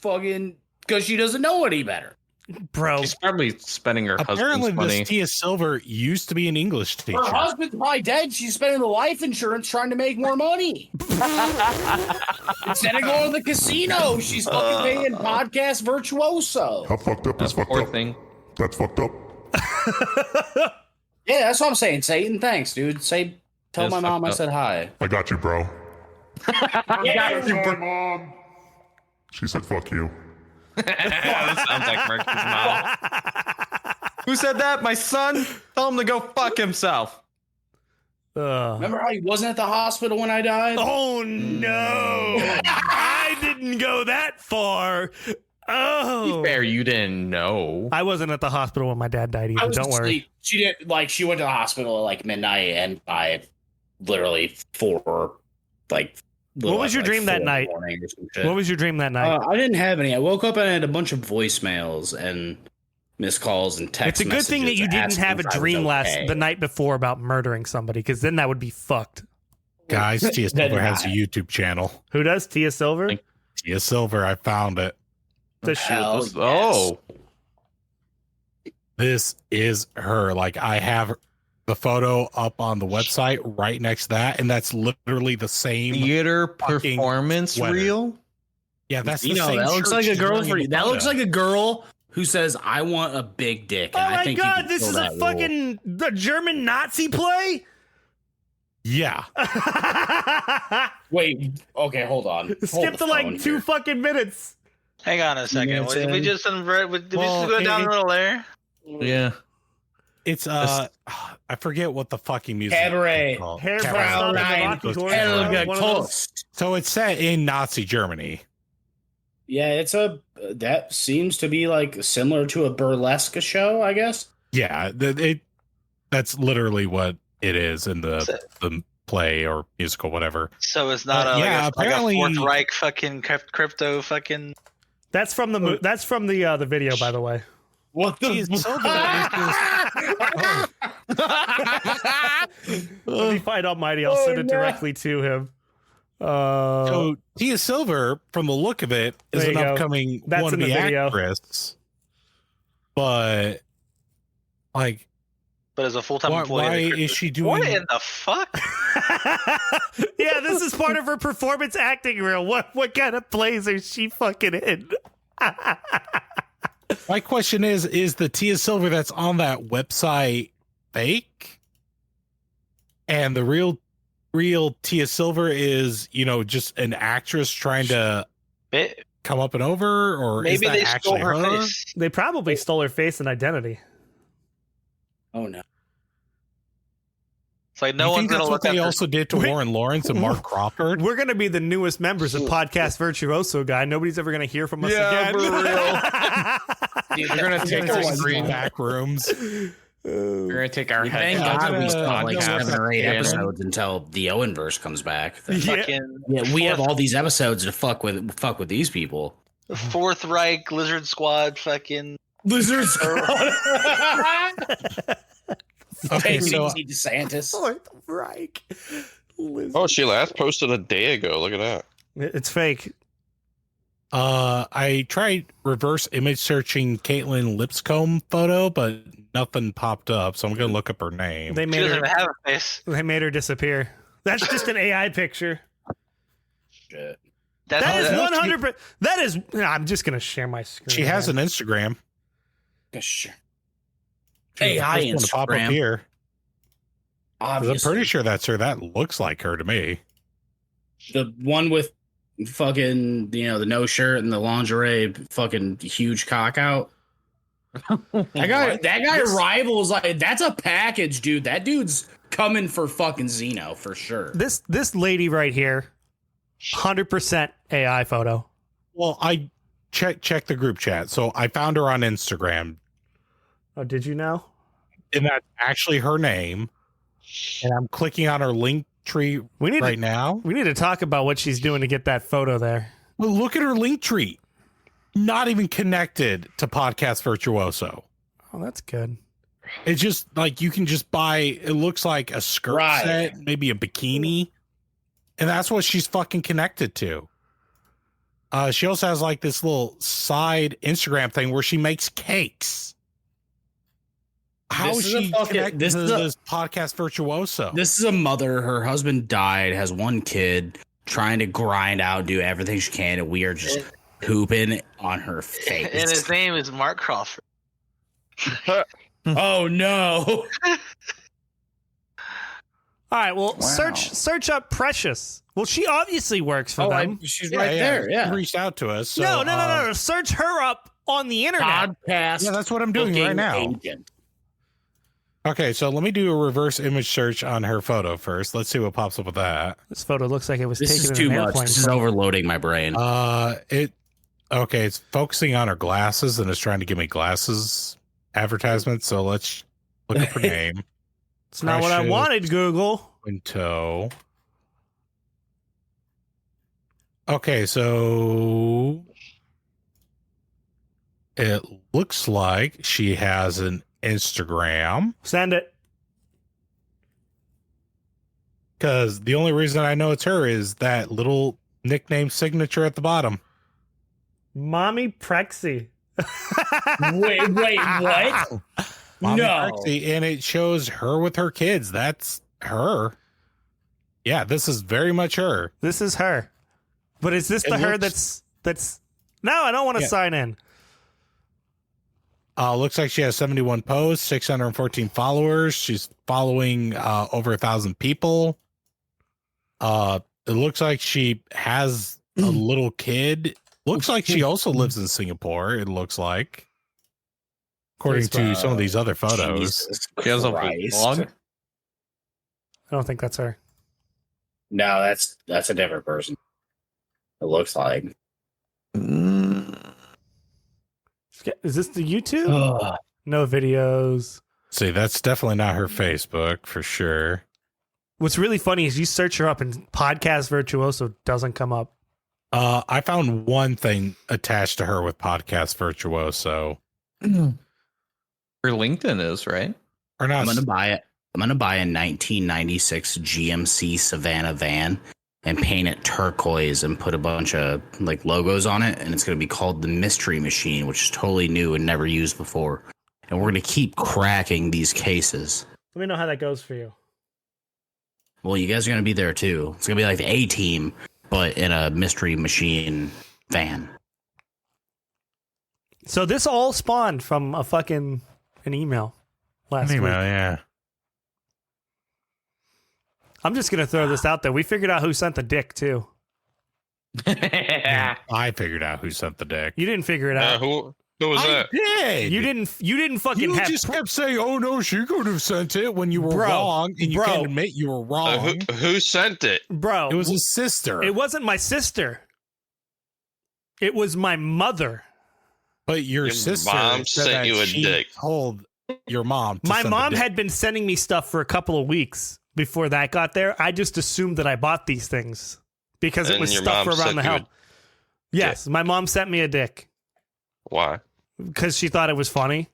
S1: fucking because she doesn't know any better.
S5: Bro,
S3: She's probably spending her
S6: Apparently,
S3: husband's money.
S6: this Tia Silver used to be an English teacher.
S1: Her husband's probably dead. She's spending the life insurance trying to make more money. Instead of going to the casino, she's fucking paying Podcast Virtuoso.
S7: How fucked up is fucked
S3: Poor
S7: up?
S3: thing.
S7: That's fucked up.
S1: Yeah, that's what I'm saying. Satan, thanks, dude. Tell
S3: That's
S1: my mom I
S3: fucked
S1: said hi.
S7: I got you, bro.
S1: Yeah,
S7: Mom. She said, "Fuck you."
S3: That sounds like Murphy's mom. Who said that? My son? Tell him to go fuck himself.
S1: remember how he wasn't at the hospital when I died?
S5: Oh no! I didn't go that far. Oh,
S3: Fair, you didn't know.
S5: I wasn't at the hospital when my dad died either.
S1: I was
S5: Don't worry.
S1: asleep. She did she went to the hospital at like midnight, and by literally
S5: What was your dream that night? What was your dream that night?
S1: I didn't have any. I woke up and I had a bunch of voicemails and missed calls and text.
S5: It's a good thing that you didn't have a dream
S1: okay.
S5: the night before about murdering somebody, because then that would be fucked.
S6: Guys, Tia Silver has a YouTube channel.
S5: Who does? Tia Silver?
S6: Tia Silver, I found it.
S5: Does she?
S1: Hell yes.
S3: Oh,
S6: This is her. Like, I have the photo up on the website right next to that, and that's literally the same.
S3: theater
S6: fucking
S3: performance
S6: sweater.
S3: reel.
S6: Yeah, that's the
S1: You know,
S6: same.
S1: that looks
S6: shirt
S1: like a
S6: she's
S1: girl
S6: wearing
S1: for
S6: in
S1: you.
S6: the
S1: That looks
S6: photo.
S1: like a girl who says, "I want a big dick."
S5: Oh
S1: And I
S5: my
S1: think you
S5: god,
S1: can
S5: this
S1: fill
S5: is a
S1: that role.
S5: fucking the German Nazi play?
S6: Yeah.
S1: Wait. Okay, hold on. Hold
S5: Skip
S1: the
S5: to like
S1: phone
S5: 2
S1: here.
S5: fucking minutes.
S2: Hang on a second.
S1: Minutes
S2: Did we
S1: in.
S2: just did we just
S6: Well,
S2: go down
S6: it-
S2: a little there?
S3: Yeah.
S6: It's I forget what the fucking music
S1: Cabaret.
S6: is called.
S5: Hair
S6: Cabaret.
S5: pressed up in the
S1: Caroline.
S5: Rocky Horror
S6: Caroline.
S5: Show, one of those-
S6: So it's set in Nazi Germany.
S1: Yeah, it's that seems to be like similar to a burlesque show, I guess.
S6: Yeah, that's literally what it is in the play or musical, whatever.
S2: So it's not
S6: yeah,
S2: like
S6: apparently-
S2: a Fourth Reich fucking crypto fucking.
S5: That's from the that's from the video, by the way.
S1: What
S6: Tia Silver is just-
S5: Let me find Almighty. I'll send it directly to him.
S6: So Tia Silver, from the look of it, is
S5: There
S6: an
S5: you go.
S6: upcoming
S5: That's in the
S6: wannabe
S5: video.
S6: actress. But like,
S2: But as a full time
S6: why
S2: employee,
S6: is she doing?
S2: what in the fuck?
S5: Yeah, this is part of her performance acting reel. What kind of plays is she fucking in?
S6: My question is the Tia Silver that's on that website fake? And the real Tia Silver is, just an actress trying to come up and over, or
S2: Maybe
S6: is that
S2: they stole
S6: actually
S2: her
S6: her?
S2: face.
S5: They probably stole her face and identity.
S1: Oh no.
S2: It's like
S6: You
S2: no one's
S6: think
S2: gonna
S6: that's
S2: look
S6: what
S2: at
S6: they
S2: this.
S6: also did to
S5: Wait.
S6: Warren Lawrence and Mark Crawford?
S5: We're gonna be the newest members of Podcast Virtuoso, guy. Nobody's ever gonna hear from us
S3: Yeah,
S5: again.
S3: for
S1: Dude,
S3: We're gonna take
S6: There's
S3: our
S6: green
S3: screen.
S6: back rooms.
S3: We're gonna take our
S1: Thank
S3: head.
S1: God we
S6: uh,
S1: still have like
S6: no,
S1: 7 or 8
S3: yeah.
S1: episodes until the Owenverse comes back. Then-
S5: Yeah.
S2: Fucking
S1: Yeah, we have all these episodes to fuck with these people.
S2: Fourth Reich Lizard Squad fucking.
S1: Lizards.
S6: Okay, so
S1: Easy DeSantis.
S5: Fourth Reich.
S4: Oh, she last posted a day ago. Look at that.
S5: It's fake.
S6: I tried reverse image searching Caitlin Lipscomb photo, but nothing popped up. So I'm gonna look up her name.
S5: They
S2: She
S5: made
S2: doesn't
S5: her.
S2: even have a face.
S5: They made her disappear. That's just an AI picture.
S1: Shit.
S5: That is
S6: that's-
S5: 100%. That is. I'm just gonna share my screen.
S6: She has
S5: man.
S6: an Instagram.
S1: Sure.
S6: She's the
S1: AI
S6: first one to pop up
S1: Instagram.
S6: here. 'Cause I'm
S1: Obviously.
S6: pretty sure that's her. That looks like her to me.
S1: The one with fucking, the no shirt and the lingerie, fucking huge cock out. That guy rivals, like, that's a package, dude. That dude's coming for fucking Xeno for sure.
S5: This lady right here, 100% AI photo.
S6: Well, I check the group chat. So I found her on Instagram,
S5: Oh, did you know?
S6: and that's actually her name. And I'm clicking on her link tree
S5: We need
S6: right now.
S5: We need to talk about what she's doing to get that photo there.
S6: Well, look at her link tree. Not even connected to Podcast Virtuoso.
S5: Oh, that's good.
S6: It's just like you can just buy. It looks like a skirt set, maybe a bikini, and that's what she's fucking connected to. She also has like this little side Instagram thing where she makes cakes. How is she connected to this podcast virtuoso?
S1: This is a mother. Her husband died, has one kid, trying to grind out, do everything she can, and we are just pooping on her face.
S2: And his name is Mark Crawford.
S1: Oh no!
S5: All right, well, search up Precious. Well, she obviously works for them.
S1: She's right there. Yeah,
S6: she reached out to us. So,
S5: No. Search her up on the internet.
S1: Podcast.
S6: Yeah, that's what I'm doing right now.
S1: Agent.
S6: Okay, so let me do a reverse image search on her photo first. Let's see what pops up with that.
S5: This photo looks like it was
S1: This
S5: taken
S1: is
S5: in
S1: too
S5: an
S1: much.
S5: airplane.
S1: This is overloading my brain.
S6: It's focusing on her glasses and it's trying to give me glasses advertisements. So let's look up her name.
S5: It's not what I wanted, Google.
S6: Wintow. Okay, so it looks like she has an Instagram.
S5: Send it.
S6: Because the only reason I know it's her is that little nickname signature at the bottom.
S5: Mommy Prexy.
S1: Wait, what?
S6: Mommy
S1: No.
S6: Prexy, and it shows her with her kids. That's her. Yeah, this is very much her.
S5: This is her. But is this the her that's No, I don't want to sign in.
S6: Looks like she has 71 posts, 614 followers. She's following over 1,000 people. It looks like she has a little kid. Looks like she also lives in Singapore, it looks like. According to some of these other photos.
S3: She has a vlog.
S5: I don't think that's her.
S1: No, that's a different person. It looks like.
S5: Is this the YouTube? No videos.
S6: See, that's definitely not her Facebook for sure.
S5: What's really funny is you search her up and Podcast Virtuoso doesn't come up.
S6: I found one thing attached to her with Podcast Virtuoso.
S3: Her LinkedIn is, right?
S6: Or not.
S1: I'm gonna buy it. I'm gonna buy a 1996 GMC Savannah van and paint it turquoise and put a bunch of like logos on it, and it's gonna be called the Mystery Machine, which is totally new and never used before. And we're gonna keep cracking these cases.
S5: Let me know how that goes for you.
S1: Well, you guys are gonna be there too. It's gonna be like the A-Team, but in a Mystery Machine van.
S5: So this all spawned from an email last week.
S6: Yeah.
S5: I'm just going to throw this out there. We figured out who sent the dick, too.
S6: I figured out who sent the dick.
S5: You didn't figure it out.
S4: Who was that?
S6: Did.
S5: You didn't fucking
S6: You
S5: have...
S6: just kept saying, oh, no, she could have sent it when you were wrong, and you can't admit you were wrong.
S4: Who sent it?
S5: Bro.
S6: It was his sister.
S5: It wasn't my sister. It was my mother.
S6: But your sister
S4: mom sent you a dick.
S6: Told your mom.
S5: My mom had been sending me stuff for a couple of weeks before that got there. I just assumed that I bought these things because it was stuff for around the house. Yes, my mom sent me a dick.
S4: Why?
S5: Because she thought it was funny.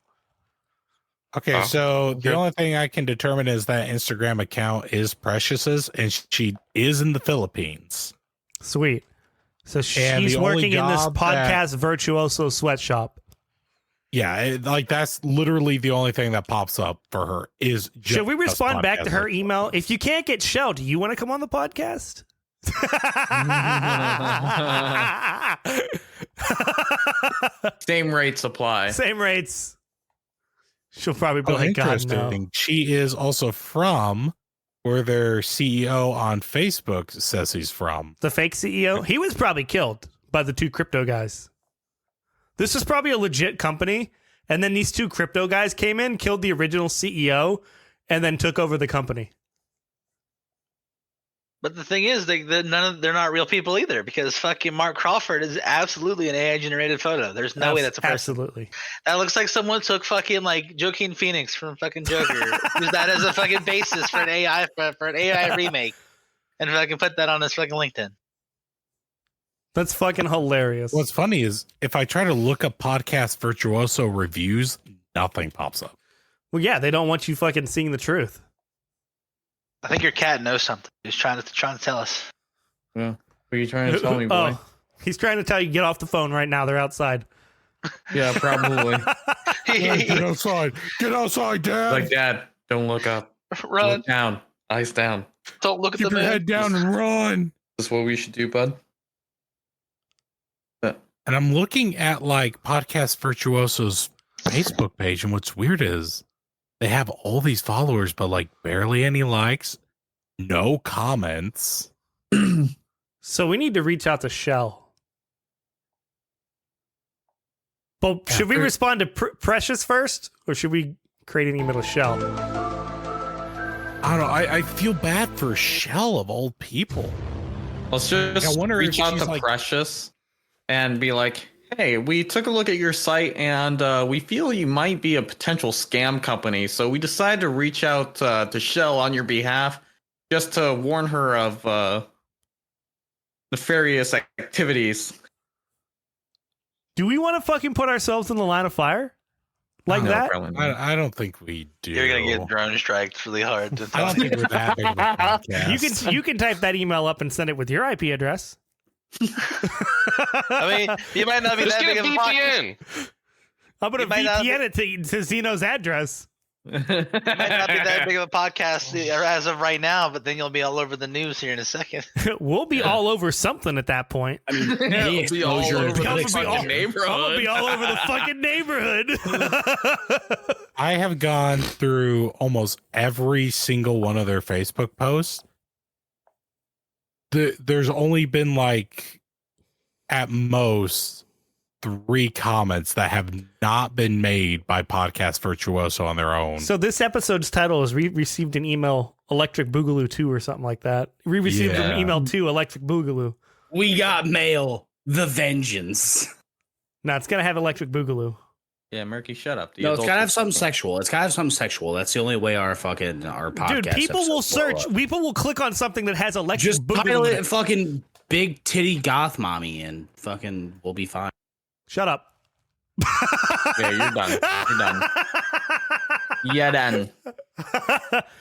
S6: Okay, so the only thing I can determine is that Instagram account is Precious's, and she is in the Philippines.
S5: Sweet. So she's working in this Podcast Virtuoso sweatshop.
S6: Yeah, that's literally the only thing that pops up for her is just
S5: Should we respond back to her email? If you can't get Shell, do you want to come on the podcast?
S3: Same rates apply.
S5: Same rates. She'll probably be like, God, no.
S6: She is also from where their CEO on Facebook says he's from.
S5: The fake CEO? He was probably killed by the two crypto guys. This is probably a legit company. And then these two crypto guys came in, killed the original CEO, and then took over the company.
S2: But the thing is, they're not real people either, because fucking Mark Crawford is absolutely an AI generated photo. There's no way that's a person.
S5: Absolutely.
S2: That looks like someone took fucking like Joaquin Phoenix from fucking Joker, used that as a fucking basis for an AI remake, and fucking put that on his fucking LinkedIn.
S5: That's fucking hilarious.
S6: What's funny is if I try to look up Podcast Virtuoso reviews, nothing pops up.
S5: Well, yeah, they don't want you fucking seeing the truth.
S2: I think your cat knows something. He's trying to tell us.
S3: Yeah. What are you trying to tell me, boy?
S5: Oh, he's trying to tell you get off the phone right now. They're outside.
S3: Yeah, probably.
S6: Get outside. Get outside, Dad.
S3: Like, Dad, don't look up.
S2: Run.
S3: Look down. Eyes down.
S2: Don't look at
S6: Keep
S2: the
S6: your
S2: moon.
S6: head down and run.
S3: Is this what we should do, bud?
S6: And I'm looking at like Podcast Virtuoso's Facebook page, and what's weird is they have all these followers, but like barely any likes, no comments.
S5: So we need to reach out to Shell. But should we respond to Precious first, or should we create an email to Shell?
S6: I don't know. I feel bad for Shell of all people.
S3: Let's just reach out to
S6: like,
S3: Precious and be like, hey, we took a look at your site and we feel you might be a potential scam company. So we decided to reach out to Shell on your behalf just to warn her of nefarious activities.
S6: Do we want to fucking put ourselves in the line of fire? Like that? I don't think we do.
S2: You're gonna get drone striked really hard.
S6: I don't think we're that big of a podcast.
S5: You can type that email up and send it with your IP address.
S2: I mean, you might not be
S4: Just
S2: that
S4: get
S2: big
S4: a
S2: of a
S4: VPN.
S5: I'm gonna VPN it to Zeno's address.
S2: You might not be that big of a podcast as of right now, but then you'll be all over the news here in a second.
S5: We'll be all over something at that point.
S1: I mean, any exposure to the fucking neighborhood.
S5: I'm gonna be all over the fucking neighborhood.
S6: I have gone through almost every single one of their Facebook posts. There's only been like at most 3 comments that have not been made by Podcast Virtuoso on their own.
S5: So this episode's title is received an email Electric Boogaloo 2 or something like that. We received an email 2 Electric Boogaloo.
S1: We got mail. The Vengeance.
S5: No, it's gonna have Electric Boogaloo.
S3: Yeah, Murky, shut up.
S1: No, it's gotta have something sexual. It's gotta have something sexual. That's the only way our podcast.
S5: Dude, people will search. People will click on something that has Electric
S1: Just
S5: Boogaloo.
S1: title
S5: in
S1: it fucking big titty goth mommy, and fucking we'll be fine.
S5: Shut up.
S3: Yeah, you're done. You're done. You're done.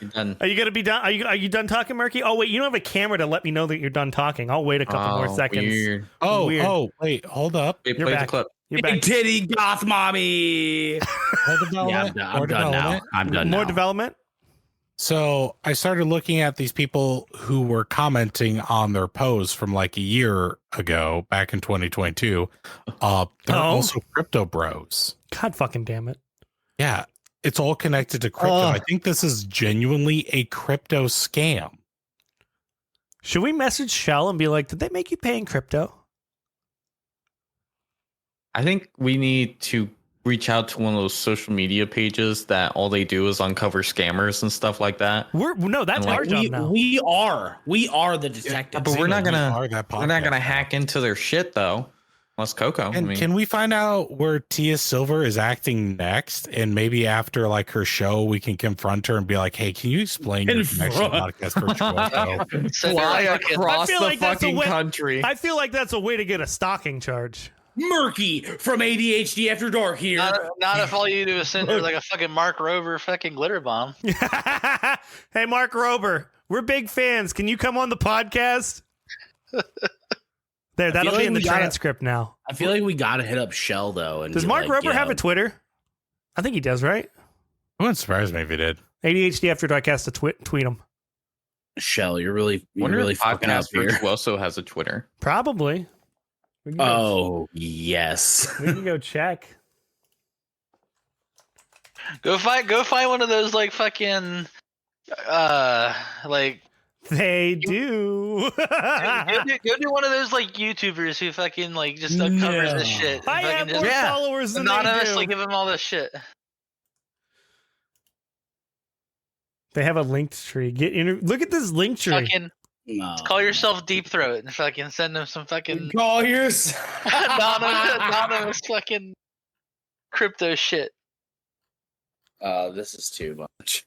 S3: You're done.
S5: Are you gonna be done? Are you done talking, Murky? Oh wait, you don't have a camera to let me know that you're done talking. I'll wait a couple more seconds.
S3: Weird.
S6: Oh, wait, hold up.
S3: Hey,
S5: You're
S3: play
S5: back.
S3: the clip.
S5: You're
S1: Big
S5: back.
S1: titty goth mommy.
S6: Yeah,
S1: I'm done now. I'm done
S5: More
S1: now.
S5: development.
S6: So I started looking at these people who were commenting on their posts from like a year ago, back in 2022. They're also crypto bros.
S5: God fucking damn it.
S6: Yeah, it's all connected to crypto. I think this is genuinely a crypto scam.
S5: Should we message Shell and be like, did they make you pay in crypto?
S3: I think we need to reach out to one of those social media pages that all they do is uncover scammers and stuff like that.
S5: That's our job now.
S1: We are the detectives.
S3: But we're not gonna
S6: podcast.
S3: hack into their shit though. Unless Coco.
S6: And can we find out where Tia Silver is acting next? And maybe after like her show, we can confront her and be like, "Hey, can you explain your connection to Podcast Virtuoso?"
S3: fly across
S5: I feel
S3: the
S5: like that's a
S3: fucking
S5: way-
S3: country?
S5: I feel like that's a way to get a stalking charge.
S1: Murky from ADHD After Dark here.
S2: Not if all you do is send her like a fucking Mark Rover fucking glitter bomb.
S5: Hey, Mark Rober, we're big fans. Can you come on the podcast? There, that'll be in the transcript now.
S1: I feel like we gotta hit up Shell though. And
S5: Does
S1: be
S5: Mark
S1: like,
S5: Rober have a Twitter? I think he does, right?
S6: It wouldn't surprise me if he did.
S5: ADHD After Dark has to tweet him.
S1: Shell? You're really fucking up
S3: Podcast
S1: here.
S3: Virtuoso has a Twitter.
S5: Probably. We can go,
S1: Oh yes.
S5: we can go check.
S2: Go find one of those like fucking like
S5: They do.
S2: go do one of those like YouTubers who fucking like just uncovers this shit.
S5: I
S2: Fucking
S5: have
S2: just
S5: more followers than they
S2: anonymously
S5: do.
S2: give them all this shit.
S5: They have a linked tree. Look at this link tree.
S2: Fucking
S1: No.
S2: call yourself Deep Throat and fucking send them some fucking
S1: Call yours.
S2: anonymous fucking crypto shit.
S1: This is too much.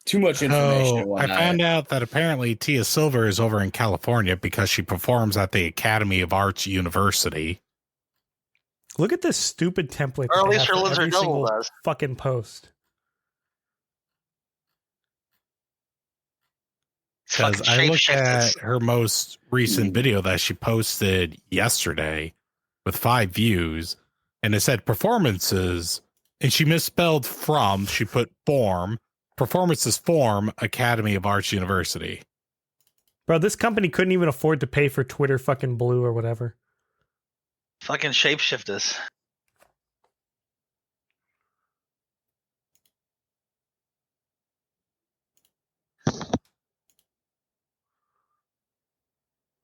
S1: Too much information. and
S6: So I
S1: whatnot.
S6: found out that apparently Tia Silver is over in California because she performs at the Academy of Arts University.
S5: Look at this stupid template.
S2: Or
S5: that
S2: at
S5: they
S2: least
S5: have
S2: her
S5: for
S2: lizard
S5: every
S2: double
S5: single
S2: does.
S5: fucking post.
S6: Because I looked at her most recent video that she posted yesterday with 5 views, and it said performances, and she misspelled from. She put form. Performances form Academy of Arts University.
S5: Bro, this company couldn't even afford to pay for Twitter fucking Blue or whatever.
S2: Fucking shapeshifters.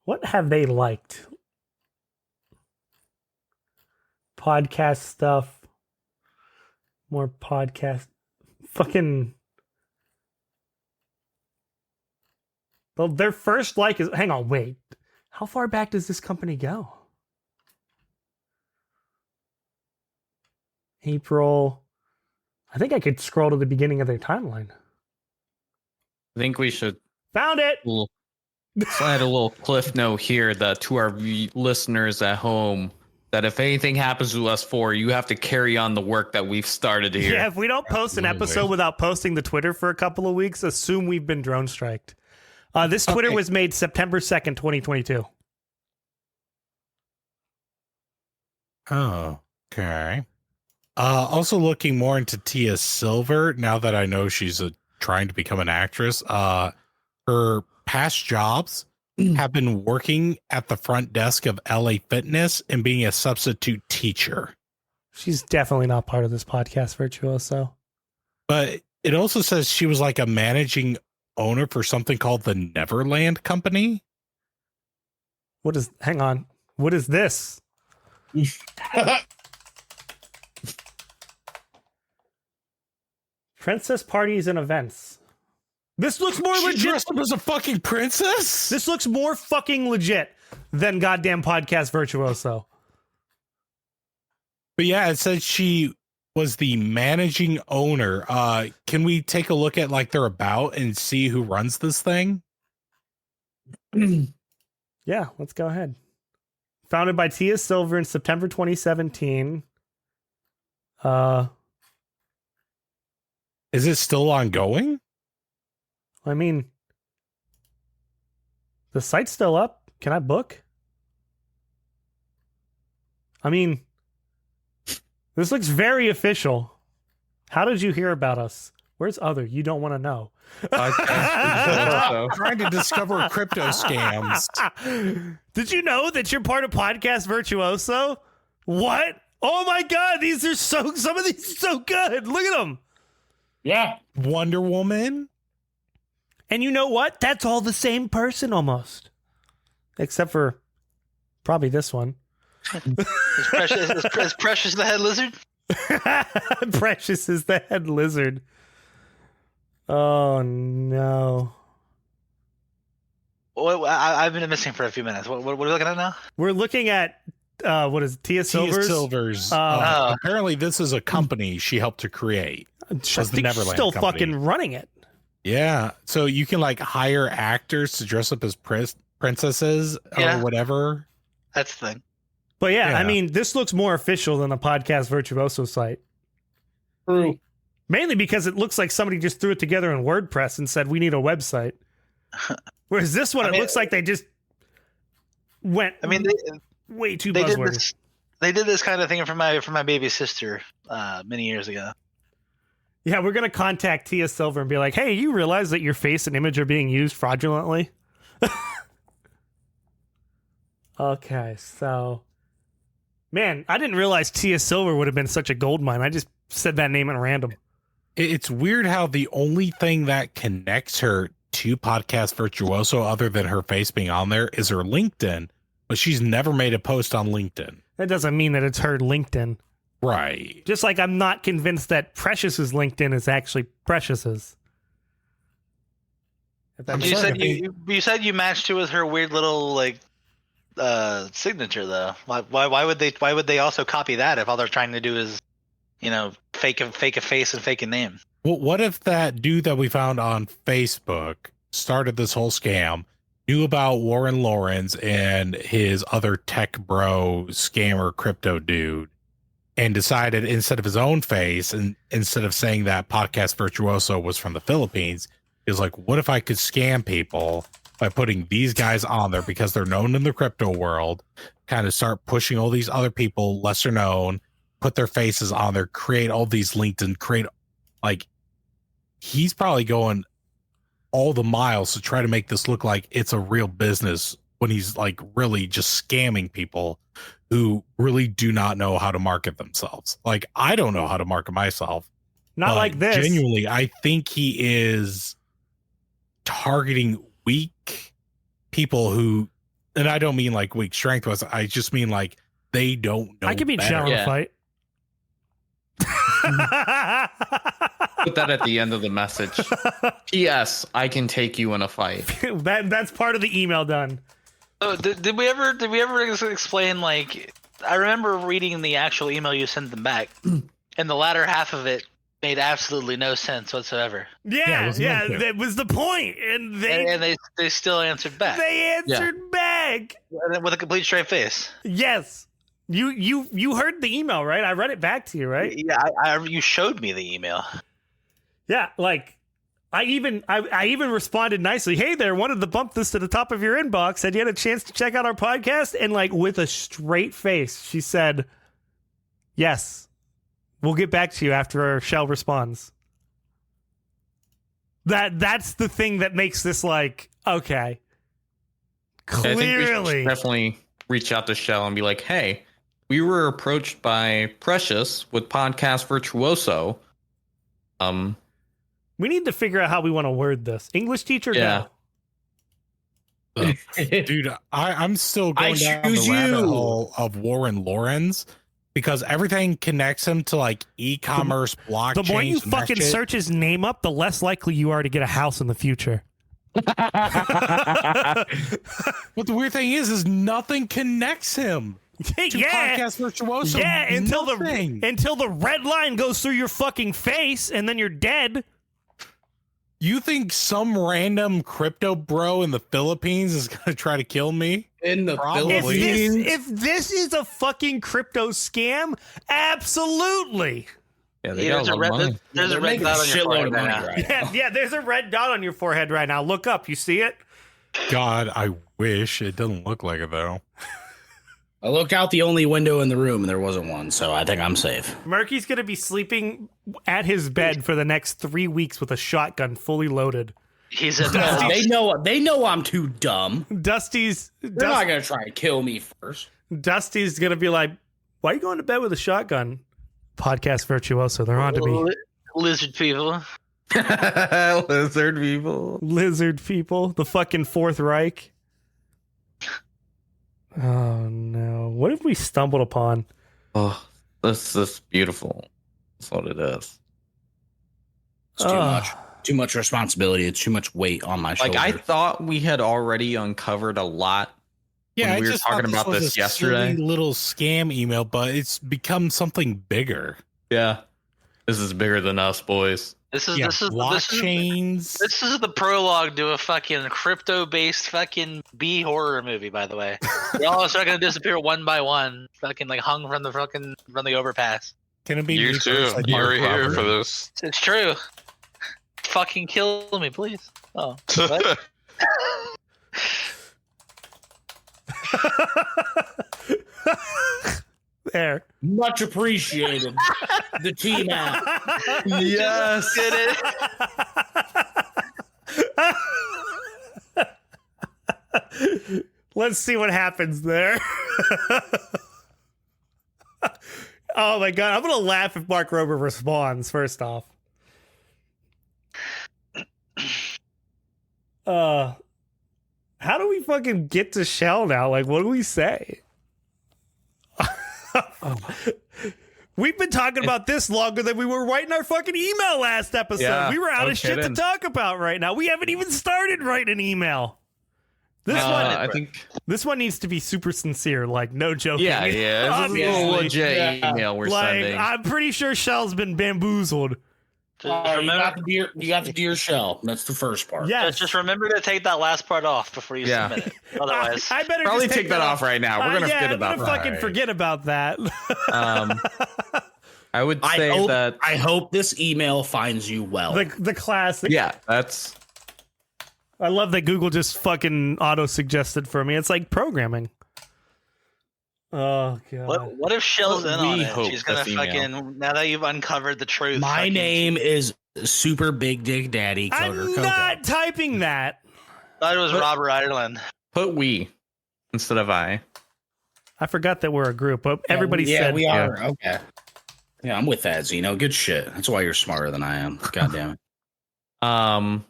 S5: What have they liked? Podcast stuff. More podcast. Fucking. Well, their first like is. Hang on, wait. How far back does this company go? April. I think I could scroll to the beginning of their timeline.
S3: I think we should
S5: Found it!
S3: slide a little cliff note here that to our listeners at home, that if anything happens to us four, you have to carry on the work that we've started here.
S5: Yeah, if we don't post an episode without posting the Twitter for a couple of weeks, assume we've been drone striked. This Twitter was made September 2nd, 2022.
S6: Oh, okay. Also looking more into Tia Silver, now that I know she's trying to become an actress. Her past jobs have been working at the front desk of LA Fitness and being a substitute teacher.
S5: She's definitely not part of this podcast, Virtuoso.
S6: But it also says she was like a managing owner for something called the Neverland Company.
S5: Hang on. What is this? Princess parties and events. This looks more
S6: She
S5: legit.
S6: dressed up as a fucking princess?
S5: This looks more fucking legit than goddamn Podcast Virtuoso.
S6: But yeah, it said she was the managing owner. Can we take a look at like their about and see who runs this thing?
S5: Yeah, let's go ahead. Founded by Tia Silver in September 2017.
S6: Is it still ongoing?
S5: I mean, the site's still up. Can I book? I mean, this looks very official. How did you hear about us? Where's other? You don't want to know.
S6: Trying to discover crypto scams.
S5: Did you know that you're part of Podcast Virtuoso? What? Oh my God, some of these are so good. Look at them.
S1: Yeah.
S6: Wonder Woman.
S5: And you know what? That's all the same person almost. Except for probably this one.
S2: Is Precious the head lizard?
S5: Precious is the head lizard. Oh no.
S2: I've been missing for a few minutes. What are we looking at now?
S5: We're looking at what is it, Tia Silver's?
S6: Apparently, this is a company she helped to create.
S5: I
S6: the
S5: think she's
S6: Neverland
S5: still
S6: Company.
S5: fucking running it.
S6: Yeah, so you can like hire actors to dress up as princesses or whatever.
S2: That's the thing.
S5: But yeah,
S6: Yeah.
S5: I mean, this looks more official than the Podcast Virtuoso site.
S1: True.
S5: Mainly because it looks like somebody just threw it together in WordPress and said, we need a website. Whereas this one, it looks like they just went way too buzzwordy.
S2: They did this kind of thing for my baby sister many years ago.
S5: Yeah, we're going to contact Tia Silver and be like, hey, you realize that your face and image are being used fraudulently? Okay, so... Man, I didn't realize Tia Silver would have been such a gold mine. I just said that name at random.
S6: It's weird how the only thing that connects her to Podcast Virtuoso, other than her face being on there, is her LinkedIn, but she's never made a post on LinkedIn.
S5: That doesn't mean that it's her LinkedIn.
S6: Right.
S5: Just like I'm not convinced that Precious's LinkedIn is actually Precious's.
S2: You said you matched it with her weird little signature though. Why would they also copy that if all they're trying to do is, fake a face and fake a name?
S6: Well, what if that dude that we found on Facebook started this whole scam, knew about Warren Lawrence and his other tech bro scammer crypto dude, and decided instead of his own face and instead of saying that Podcast Virtuoso was from the Philippines, he was like, what if I could scam people by putting these guys on there because they're known in the crypto world, kind of start pushing all these other people lesser known, put their faces on there, create all these links and create like he's probably going all the miles to try to make this look like it's a real business when he's like really just scamming people who really do not know how to market themselves. Like I don't know how to market myself.
S5: Not like this.
S6: Genuinely, I think he is targeting weak people who, and I don't mean like weak strength was. I just mean like they don't know.
S5: I could beat Shell in a fight.
S3: Put that at the end of the message. P.S. I can take you in a fight.
S5: That's part of the email done.
S2: Oh, did we ever explain, like, I remember reading the actual email you sent them back, and the latter half of it made absolutely no sense whatsoever.
S5: Yeah, that was the point, and
S2: they still answered back.
S5: They answered back
S2: with a complete straight face.
S5: Yes, you heard the email, right? I read it back to you, right?
S2: Yeah, you showed me the email.
S5: Yeah, like I even responded nicely. Hey there, wanted to bump this to the top of your inbox. Had you had a chance to check out our podcast? And like with a straight face, she said, "Yes, we'll get back to you after our Shell responds." That's the thing that makes this like okay. Clearly,
S3: I think we should definitely reach out to Shell and be like, "Hey, we were approached by Precious with Podcast Virtuoso.
S5: We need to figure out how we want to word this. English teacher,
S3: yeah.
S5: No.
S6: Dude, I'm still going down the rabbit hole of Warren Lawrence because everything connects him to like e-commerce, blockchain.
S5: The more you fucking search his name up, the less likely you are to get a house in the future.
S6: But the weird thing is nothing connects him. Podcast Virtuoso.
S5: Yeah, until the red line goes through your fucking face and then you're dead.
S6: You think some random crypto bro in the Philippines is going to try to kill me?
S1: In the Philippines?
S5: If this is a fucking crypto scam, absolutely.
S3: Yeah, there's a red
S2: dot on your forehead right now.
S5: Yeah, there's a red dot on your forehead right now. Look up. You see it?
S6: God, I wish. It doesn't look like it, though.
S1: I looked out the only window in the room and there wasn't one, so I think I'm safe.
S5: Murky's going to be sleeping at his bed for the next 3 weeks with a shotgun fully loaded.
S1: They know I'm too dumb.
S5: They're
S1: not going to try to kill me first.
S5: Dusty's going to be like, why are you going to bed with a shotgun? Podcast Virtuoso, they're on to me.
S2: Lizard people.
S3: Lizard people.
S5: The fucking Fourth Reich. Oh no! What have we stumbled upon?
S3: Oh, this is beautiful. That's what it is.
S1: It's too much. Too much responsibility. It's too much weight on my shoulder.
S3: Like I thought we had already uncovered a lot.
S6: Yeah,
S3: when we were talking about this yesterday.
S6: Little scam email, but it's become something bigger.
S3: Yeah, this is bigger than us, boys.
S2: This is
S6: blockchains.
S2: This is the prologue to a fucking crypto-based fucking B horror movie. By the way, they all start gonna disappear one by one, fucking like hung from the overpass.
S6: Can it be
S4: you too? You're here for this.
S2: It's true. Fucking kill me, please. Oh, what?
S5: There.
S1: Much appreciated. The team app.
S3: Yes.
S2: Did
S5: it. Let's see what happens there. Oh my god, I'm gonna laugh if Mark Rober responds first off. How do we fucking get to Shell now? Like, what do we say? We've been talking about this longer than we were writing our fucking email last episode. Yeah, we were out of shit to talk about right now. We haven't even started writing an email. This one needs to be super sincere, like no joking.
S3: Yeah. This is a legit email we're sending.
S5: I'm pretty sure Shell's been bamboozled.
S2: Just
S1: you got the deer shell. That's the first part.
S5: Yes.
S2: Just remember to take that last part off before you
S3: Yeah.
S2: submit it. Otherwise,
S5: I better
S3: Probably
S5: just
S3: take that off right now. We're gonna forget about
S5: I'm gonna fucking
S6: Right.
S5: forget about that.
S3: I would say that.
S1: I hope this email finds you well.
S5: the classic.
S3: Yeah, that's.
S5: I love that Google just fucking auto suggested for me. It's like programming. Oh god.
S2: what if Shell's in on
S3: We
S2: it?
S3: hope
S2: She's gonna
S3: this email.
S2: fucking now that you've uncovered the truth.
S1: My
S2: fucking-
S1: name is Super Big Dick Daddy Coder
S5: I'm
S1: Coco.
S5: not typing that.
S2: Thought it was Robert Ireland.
S3: Put we instead of I.
S5: I forgot that we're a group, but everybody said
S1: we are. Okay. Yeah, I'm with that, Zeno. Good shit. That's why you're smarter than I am. God damn it.
S3: I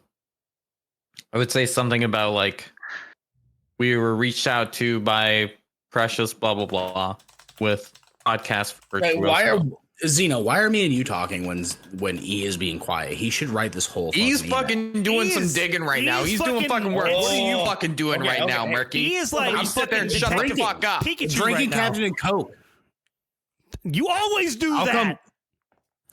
S3: would say something about like we were reached out to by Precious blah blah blah with Podcast Virtuoso.
S1: Why are me and you talking when E is being quiet? He should write this whole.
S3: He's
S1: email.
S3: fucking doing some digging right now. He's doing fucking work. What are you fucking doing right now, Murky?
S5: He is like
S3: I'm sitting there and shut the fuck up.
S5: Pikachu
S1: drinking
S5: right now.
S1: Captain and Coke.
S5: You always do that.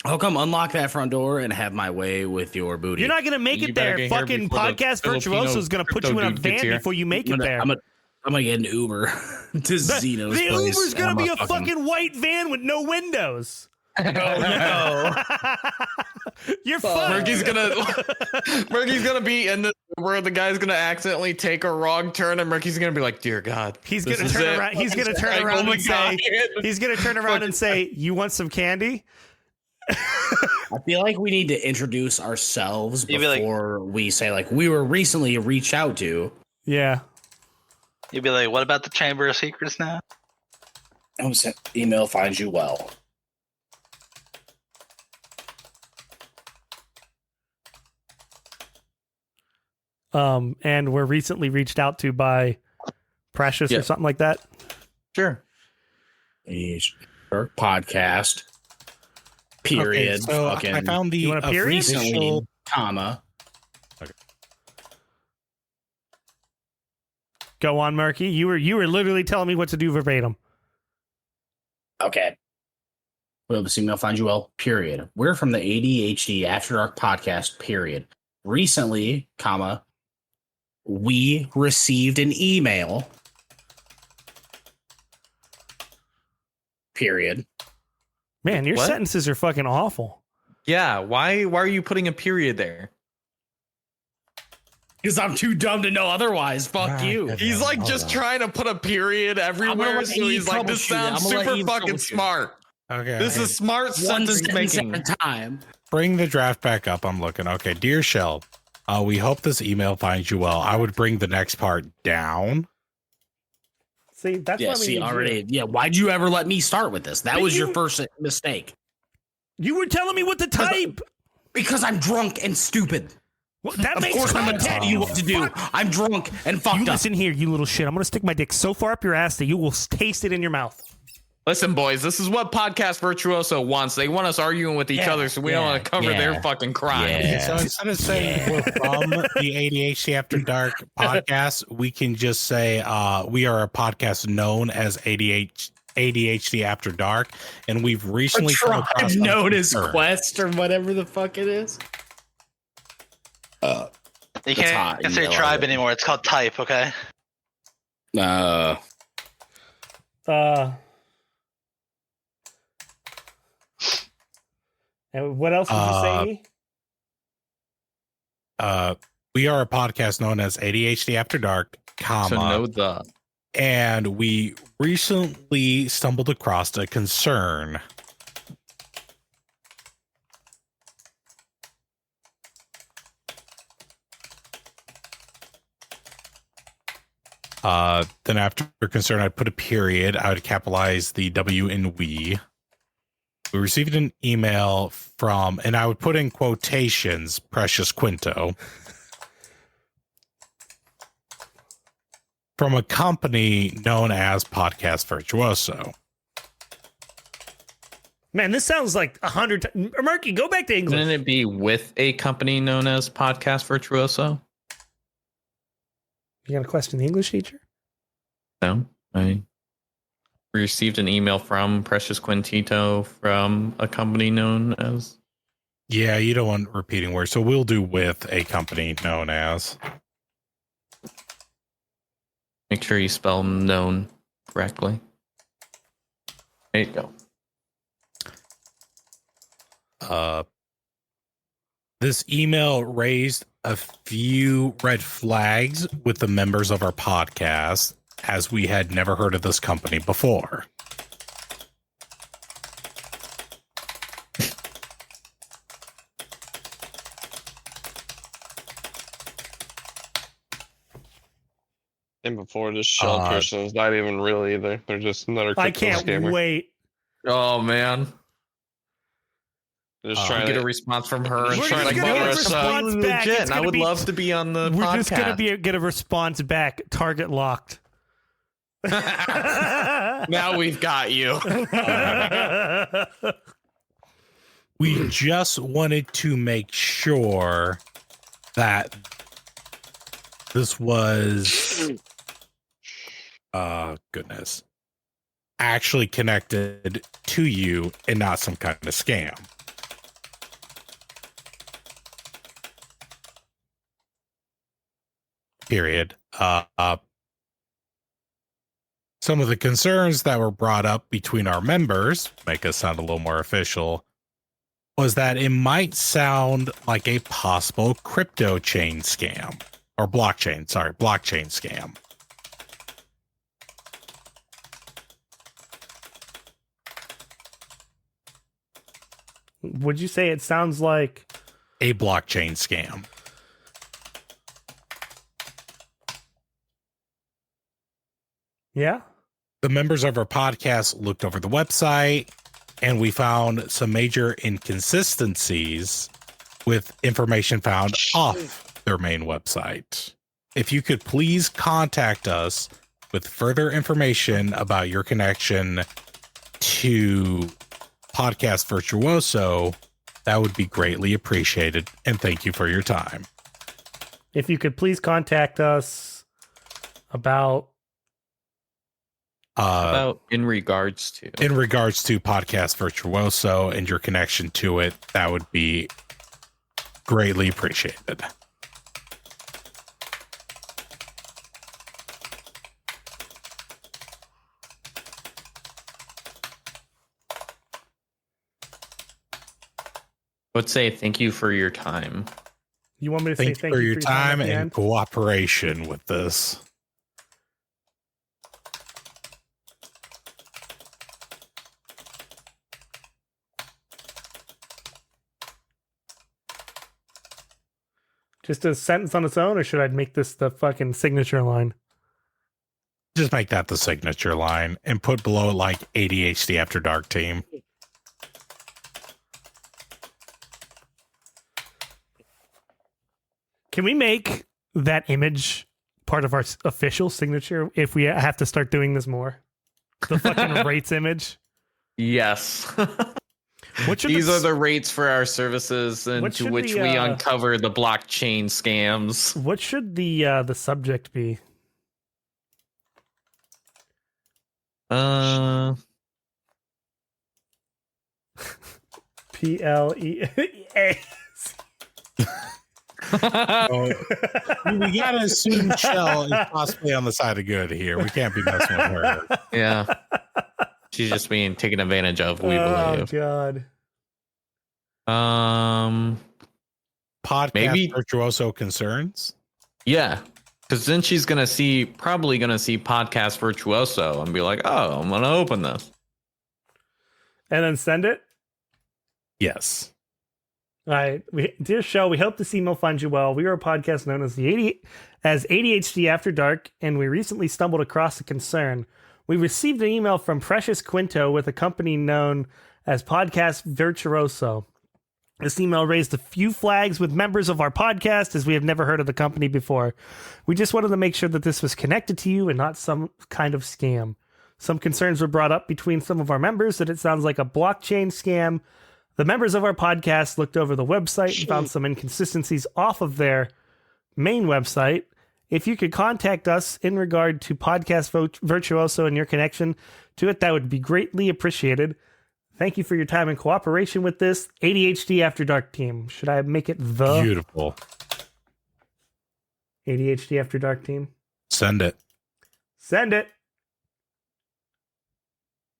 S1: I'll come unlock that front door and have my way with your booty.
S5: You're not gonna make
S3: You
S5: it
S3: better
S5: there.
S3: get here
S5: Fucking
S3: before the
S5: Podcast
S3: Filipino
S5: Virtuoso is gonna put you in a
S3: crypto dude gets
S5: van
S3: here.
S5: before you make it there.
S1: I'm gonna get an Uber to Zeno's
S5: The
S1: place.
S5: Uber's gonna
S1: and
S5: be
S1: I'm
S5: a fucking white van with no windows.
S1: Oh, no.
S5: You're fucked.
S3: Murky's gonna be in the where the guy's gonna accidentally take a wrong turn, and Murky's gonna be like, "Dear God."
S5: He's
S3: this
S5: gonna
S3: is
S5: turn
S3: it."
S5: around. He's gonna turn
S3: Like,
S5: around
S3: oh my
S5: and say,
S3: God.
S5: "He's gonna turn around and say, you want some candy?"
S1: I feel like we need to introduce ourselves
S2: You'd be like-
S1: before we say like we were recently reached out to.
S5: Yeah.
S2: You'd be like, "What about the Chamber of Secrets now?"
S1: Email finds you well.
S5: And we're recently reached out to by Precious
S3: Yeah.
S5: or something like that.
S3: Sure.
S1: Or podcast. Period.
S6: Okay, so
S1: fucking
S6: I found the
S5: You want a period?
S1: recently,
S6: official.
S1: comma.
S5: Go on, Murky. You were literally telling me what to do verbatim.
S1: Okay. Well, this email finds you well. Period. We're from the ADHD After Dark podcast. Period. Recently, comma. We received an email. Period.
S5: Man, your
S3: What?
S5: sentences are fucking awful.
S3: Yeah. Why are you putting a period there?
S1: Because I'm too dumb to know otherwise. Fuck
S6: Ah,
S1: you.
S6: good.
S3: He's like
S6: Hold
S3: just
S6: on.
S3: trying to put a period everywhere,
S1: let
S3: so
S1: Eve
S3: he's like, "This
S1: troubleshoot it.
S3: sounds
S1: I'm gonna let
S3: super
S1: Eve
S3: fucking
S1: troubleshoot it."
S3: smart.
S6: Okay.
S3: This is smart
S1: One
S3: sentence
S1: sentence
S3: making."
S1: at a time.
S6: Bring the draft back up. I'm looking. Okay, dear Shell, we hope this email finds you well. I would bring the next part down.
S5: See, that's
S1: Yeah,
S5: why we
S1: see,
S5: need
S1: already. Yeah, why'd you ever let me start with this? That
S5: But
S1: was your
S5: you-
S1: first mistake.
S5: You were telling me what to type.
S1: Because I'm drunk and stupid.
S5: Well, that
S1: Of
S5: makes
S1: course, I'm going to
S5: content.
S1: tell you what to do. I'm drunk and fucked
S5: You
S1: up.
S5: listen here, you little shit. I'm gonna stick my dick so far up your ass that you will taste it in your mouth.
S3: Listen, boys, this is what Podcast Virtuoso wants. They want us arguing with each other, so we don't want to cover their fucking crime.
S1: Yeah.
S6: So instead of saying we're from the ADHD After Dark podcast, we can just say we are a podcast known as ADHD After Dark, and we've recently come across
S1: Tribe known
S6: something
S1: as
S6: similar.
S1: Quest or whatever the fuck it is.
S2: You
S1: That's hot.
S2: can't say
S1: You know
S2: tribe
S1: it.
S2: anymore. It's called type. Okay.
S5: And what else did you say?
S6: We are a podcast known as ADHD After Dark,
S3: So know the.
S6: and we recently stumbled across a concern. Then after concern, I'd put a period. I would capitalize the W in we. We received an email from, and I would put in quotations, Precious Quinto, from a company known as Podcast Virtuoso.
S5: Man, this sounds like 100 times. Murky, go back to English.
S3: Wouldn't it be with a company known as Podcast Virtuoso?
S5: You got to question the English teacher?
S3: No, I received an email from Precious Quintito from a company known as
S6: Yeah, you don't want repeating words, so we'll do with a company known as.
S3: Make sure you spell known correctly. There you go.
S6: This email raised a few red flags with the members of our podcast, as we had never heard of this company before.
S4: And before this shell person is not even real either. They're just another crypto
S5: I can't
S4: scammer.
S5: wait.
S3: Oh man.
S4: They're just trying
S3: Get
S4: to
S3: a response from her.
S5: We're
S3: And
S5: just
S3: she's like,
S5: gonna
S3: no,
S5: get a
S3: it's
S5: response
S3: totally
S5: back.
S3: legit.
S5: It's
S3: And I
S5: gonna
S3: would
S5: be-
S3: love to be on the
S5: We're
S3: podcast.
S5: just gonna get a response back. Target locked.
S3: Now we've got you.
S6: We just wanted to make sure that this was, goodness, actually connected to you and not some kind of scam. Period. Some of the concerns that were brought up between our members, make us sound a little more official, was that it might sound like a possible crypto chain scam or blockchain scam.
S5: Would you say it sounds like
S6: A blockchain scam.
S5: yeah?
S6: The members of our podcast looked over the website and we found some major inconsistencies with information found off their main website. If you could please contact us with further information about your connection to Podcast Virtuoso, that would be greatly appreciated. And thank you for your time.
S5: If you could please contact us about
S3: in regards to
S6: Podcast Virtuoso and your connection to it, that would be greatly appreciated.
S3: would say thank you for your time.
S5: you want me to
S6: Thank
S5: say
S6: you for your time
S5: at the
S6: and
S5: end?
S6: cooperation with this.
S5: Just a sentence on its own, or should I make this the fucking signature line?
S6: Just make that the signature line and put below it like ADHD After Dark team.
S5: Can we make that image part of our official signature if we have to start doing this more? The fucking rates image.
S3: Yes.
S5: What should
S3: These are the rates for our services
S5: What
S3: into
S5: should
S3: which
S5: the,
S3: we uncover the blockchain scams.
S5: What should the subject be? PLE.
S6: Oh, we gotta assume Shell is possibly on the side of good here. We can't be messing with her.
S3: Yeah. She's just being taken advantage of, we
S5: Oh
S3: believe.
S5: god.
S6: Podcast
S3: Maybe-
S6: Virtuoso concerns.
S3: Yeah. Because then she's probably gonna see Podcast Virtuoso and be like, oh, I'm gonna open this.
S5: And then send it?
S6: Yes.
S5: All right. Dear Shell, we hope this email finds you well. We are a podcast known as ADHD After Dark, and we recently stumbled across a concern. We received an email from Precious Quinto with a company known as Podcast Virtuoso. This email raised a few flags with members of our podcast, as we have never heard of the company before. We just wanted to make sure that this was connected to you and not some kind of scam. Some concerns were brought up between some of our members that it sounds like a blockchain scam. The members of our podcast looked over the website and found some inconsistencies off of their main website. If you could contact us in regard to Podcast Virtuoso and your connection to it, that would be greatly appreciated. Thank you for your time and cooperation with this ADHD After Dark team. Should I make it the
S6: Beautiful.
S5: ADHD After Dark team?
S6: Send it.
S5: Send it.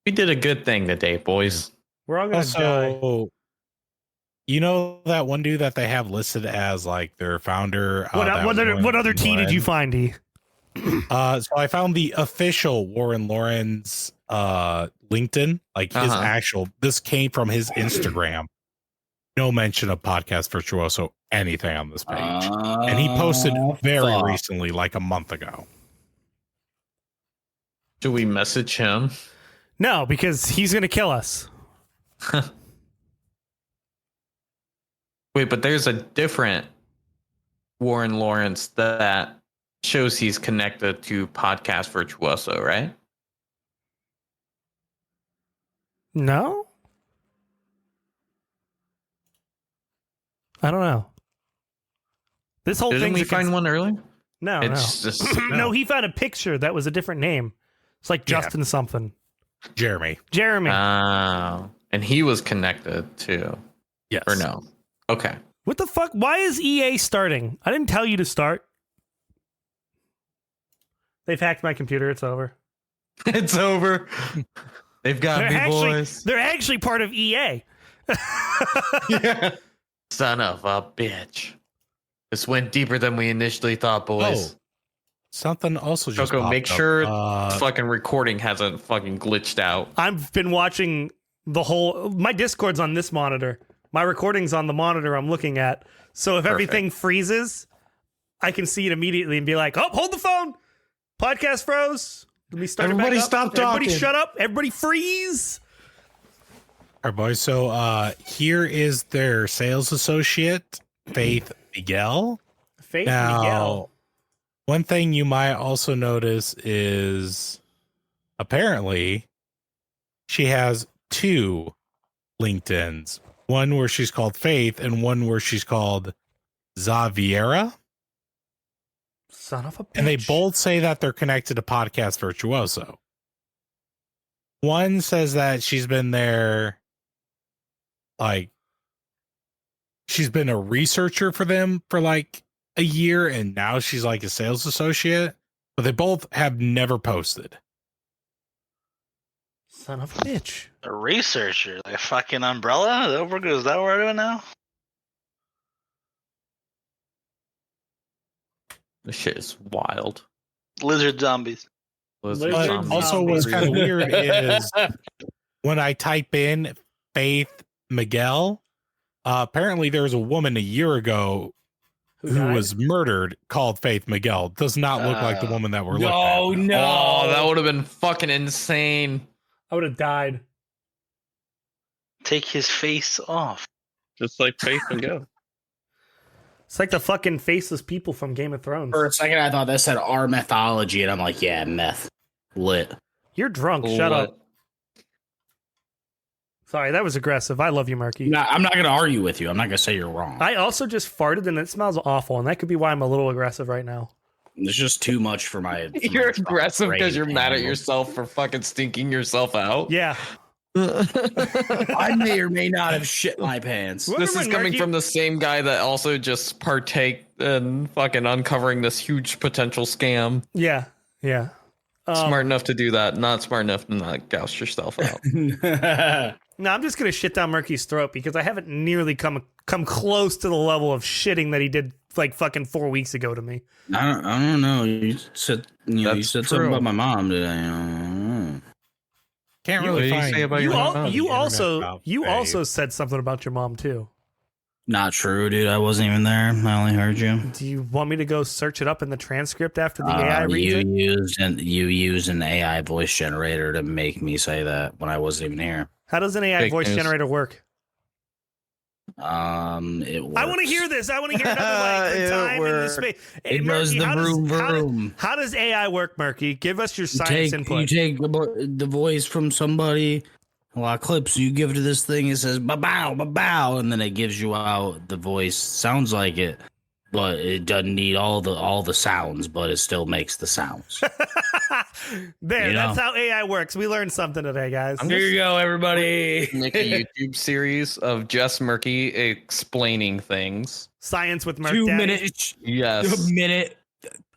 S3: We did a good thing today, boys.
S5: We're all gonna die.
S6: Also, you know that one dude that they have listed as like their founder.
S5: What other T did you find, E?
S6: So I found the official Warren Lawrence LinkedIn, like his actual. This came from his Instagram. No mention of Podcast Virtuoso anything on this page, and he posted very recently, like a month ago.
S3: Do we message him?
S5: No, because he's gonna kill us.
S3: Wait, but there's a different Warren Lawrence that shows he's connected to Podcast Virtuoso, right?
S5: No? I don't know. This whole
S3: Didn't
S5: thing.
S3: we find one earlier?
S5: No,
S3: It's
S5: no.
S3: just
S5: No, he found a picture that was a different name. It's like Justin something.
S6: Jeremy.
S3: and he was connected too.
S6: Yes.
S3: Or no? Okay.
S5: What the fuck? Why is EA starting? I didn't tell you to start. They've hacked my computer. It's over.
S3: It's over. They've got me, boys.
S5: They're actually part of EA.
S3: Yeah. Son of a bitch. This went deeper than we initially thought, boys.
S6: Oh, something also just
S3: Coco,
S6: popped
S3: make
S6: up.
S3: sure fucking recording hasn't fucking glitched out.
S5: I've been watching the whole. My Discord's on this monitor. My recording's on the monitor I'm looking at. So if everything freezes, I can see it immediately and be like, "Oh, hold the phone. Podcast froze. Let me start.
S3: Everybody
S5: it back up.
S3: stop talking.
S5: Everybody shut up. Everybody freeze."
S6: All right, boys. So here is their sales associate, Faith Miguel.
S5: Faith
S6: Now,
S5: Miguel.
S6: one thing you might also notice is apparently she has two LinkedIns. One where she's called Faith and one where she's called Xaviera.
S5: Son of a bitch.
S6: And they both say that they're connected to Podcast Virtuoso. One says that she's been there, like, she's been a researcher for them for like a year, and now she's like a sales associate. But they both have never posted.
S5: Son of a bitch.
S2: A researcher, like a fucking umbrella? Is that what we're doing now?
S3: This shit is wild.
S2: Lizard zombies.
S3: Lizard
S5: But
S3: zombies.
S6: Also, what's kind of weird is when I type in Faith Miguel, apparently there was a woman a year ago who
S5: died?
S6: was murdered called Faith Miguel. Does not look like the woman that we're looking at.
S1: No.
S3: Oh, that would have been fucking insane.
S5: I would have died.
S2: Take his face off.
S4: Just like Faith and Go.
S5: It's like the fucking faceless people from Game of Thrones.
S1: For a second, I thought that said our mythology, and I'm like, yeah, meth. Lit.
S5: You're drunk. Shut up. Sorry, that was aggressive. I love you, Marky.
S1: I'm not going to argue with you. I'm not going to say you're wrong.
S5: I also just farted and it smells awful, and that could be why I'm a little aggressive right now.
S1: It's just too much for my.
S3: You're aggressive because you're mad at
S1: handle.
S3: yourself for fucking stinking yourself out.
S5: Yeah.
S1: I may or may not have shit my pants.
S3: This is coming from the same guy that also just partake in fucking uncovering this huge potential scam.
S5: Yeah. Yeah.
S3: Smart enough to do that, not smart enough to not gouge yourself out.
S5: No, I'm just gonna shit down Murky's throat because I haven't nearly come close to the level of shitting that he did like fucking 4 weeks ago to me.
S1: I don't know. You said
S3: That's
S1: something
S3: true.
S1: about my mom today.
S6: Can't
S3: What
S6: really
S3: do you
S6: find
S3: say about your mom?
S5: You
S6: about
S5: also
S6: Faith.
S5: said something about your mom too.
S1: Not true, dude. I wasn't even there. I only heard you.
S5: Do you want me to go search it up in the transcript after the AI reads it?
S1: You used an AI voice generator to make me say that when I wasn't even here.
S5: How does an AI
S3: Fake
S5: voice
S3: news.
S5: generator work?
S1: It
S5: I want to
S1: works.
S5: hear this. I want to hear another
S3: It
S5: time in the
S3: works.
S5: space.
S1: It does the vroom.
S5: How does AI work, Murky? Give us your
S1: You
S5: science input.
S1: you take the voice from somebody, a lot of clips, you give it to this thing, it says ba-bow, ba-bow, and then it gives you out the voice, sounds like it, but it doesn't need all the sounds, but it still makes the sounds.
S5: There, that's how AI works. We learned something today, guys.
S1: Here you go, everybody.
S3: Make a YouTube series of just Murky explaining things.
S5: Science with Murk
S1: 2
S5: Daddy.
S1: minutes.
S3: Yes.
S1: A minute.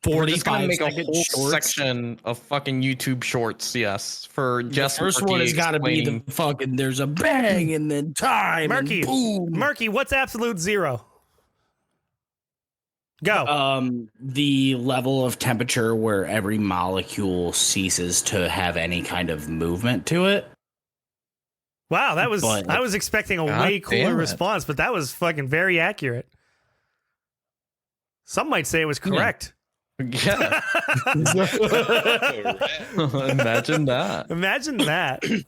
S3: We're just gonna
S1: 45
S3: make a
S1: second
S3: whole
S1: shorts.
S3: section of fucking YouTube shorts. Yes, for just
S1: The first
S3: Murky
S1: one has got to be the
S3: explaining.
S1: fucking. There's a bang and then time.
S5: Murky.
S1: And boom.
S5: Murky, what's absolute zero? Go.
S1: The level of temperature where every molecule ceases to have any kind of movement to it.
S5: Wow, that was.
S1: but-
S5: I was expecting a
S3: God
S5: way cooler
S3: damn it.
S5: response, but that was fucking very accurate. Some might say it was correct.
S3: Yeah, imagine that.
S5: Imagine that.
S1: Is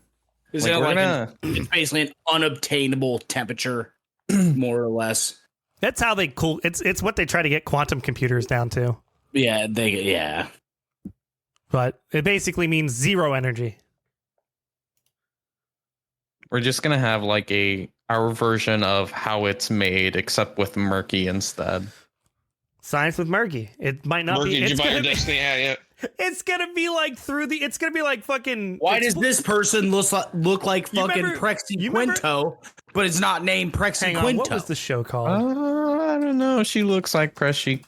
S3: Like,
S1: it
S3: we're
S1: like
S3: gonna-
S1: it's basically an unobtainable temperature, more or less.
S5: That's how they cool. It's what they try to get quantum computers down to.
S1: Yeah.
S5: But it basically means zero energy.
S3: We're just gonna have like our version of how it's made, except with Murky instead.
S5: Science with Murky. It might not
S4: Murky,
S5: be.
S4: did you
S5: It's
S4: buy your
S5: gonna, be
S4: Destiny hat yet?
S5: it's gonna be like through the. It's gonna be like fucking.
S1: Why does this person look like
S5: You
S1: fucking
S5: remember-
S1: Prexy
S5: you remember-
S1: Quinto, but it's not named Prexy
S5: Hang on.
S1: Quinto?
S5: What was the show called?
S3: I don't know. She looks like Preshy.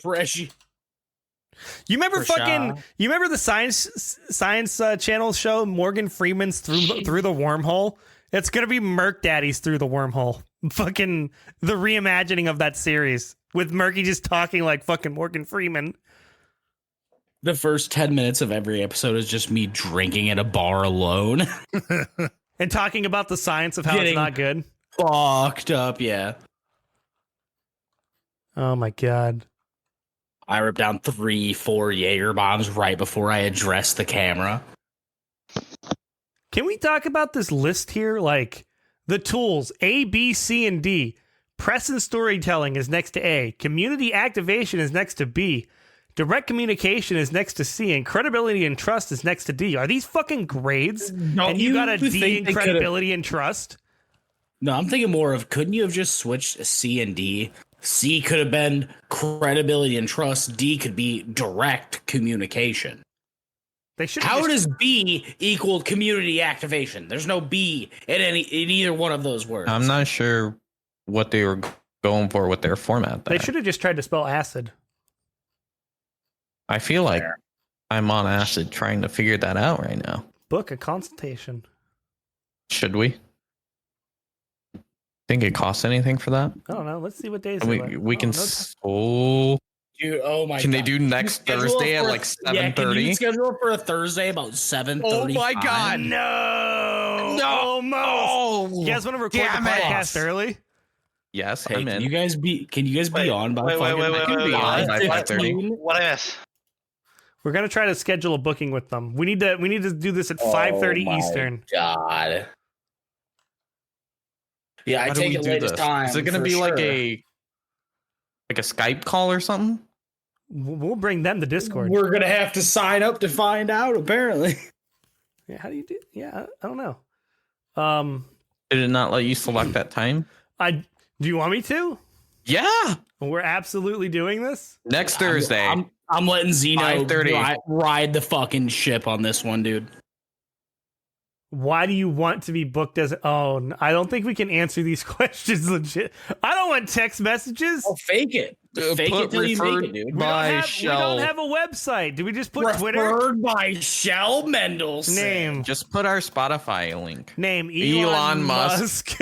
S1: Freshy.
S5: You remember
S1: Prasha.
S5: fucking? You remember the science channel show Morgan Freeman's through the wormhole? It's gonna be Murk Daddy's Through the Wormhole. Fucking the reimagining of that series with Murky just talking like fucking Morgan Freeman.
S1: The first 10 minutes of every episode is just me drinking at a bar alone.
S5: And talking about the science of how
S1: Getting-
S5: it's not good.
S1: Fucked up, yeah.
S5: Oh my god.
S1: I ripped down 3-4 Jaeger bombs right before I addressed the camera.
S5: Can we talk about this list here? Like the tools A, B, C, and D. Press and storytelling is next to A. Community activation is next to B. Direct communication is next to C. And credibility and trust is next to D. Are these fucking grades? And you got a D in credibility and trust?
S1: No, I'm thinking more of, couldn't you have just switched C and D? C could have been credibility and trust. D could be direct communication.
S5: They should.
S1: How does B equal community activation? There's no B in either one of those words.
S3: I'm not sure what they were going for with their format there.
S5: They should have just tried to spell acid.
S3: I feel like I'm on acid trying to figure that out right now.
S5: Book a consultation.
S3: Should we? Think it costs anything for that?
S5: I don't know. Let's see what days.
S3: We can.
S5: Oh,
S1: Dude, oh my
S3: Can
S1: god.
S3: they do next
S1: Schedule
S3: Thursday at
S1: for-
S3: like
S1: Yeah, can
S3: 7:30?
S1: you schedule it for a Thursday about 7:30?
S3: Oh my God.
S5: no!
S3: No!
S5: Almost.
S3: Oh,
S5: You guys want to record
S3: damn
S5: the
S3: it.
S5: podcast early?
S3: Yes,
S1: Hey,
S3: I'm in.
S1: can you guys be on by
S2: wait,
S1: fucking
S2: wait,
S3: I can be on by 5:30.
S2: What I miss?
S5: We're gonna try to schedule a booking with them. We need to do this at 5:30 Eastern.
S1: God. Yeah, I
S3: How do
S1: take
S3: we
S1: it
S3: do
S1: latest
S3: this?
S1: time.
S3: Is it going to
S1: for
S3: be like
S1: sure.
S3: a Skype call or something?
S5: We'll bring them to Discord.
S1: We're gonna have to sign up to find out. Apparently,
S5: Yeah, how do you do? Yeah, I don't know.
S3: Did it not let you select that time?
S5: Do you want me to?
S3: Yeah,
S5: We're absolutely doing this.
S3: next Thursday.
S1: I'm letting Zeno
S3: 5:30.
S1: ride the fucking ship on this one, dude.
S5: Why do you want to be booked as? Oh, I don't think we can answer these questions legit. I don't want text messages.
S1: Oh, fake it. Fake
S3: Put
S1: it till you make
S3: referred
S1: it, dude.
S5: We
S3: by
S5: we don't have a website. Do we just put Twitter?
S1: Referred by Shell Mendelson.
S5: Name.
S3: Just put our Spotify link.
S5: Name
S3: Elon Musk.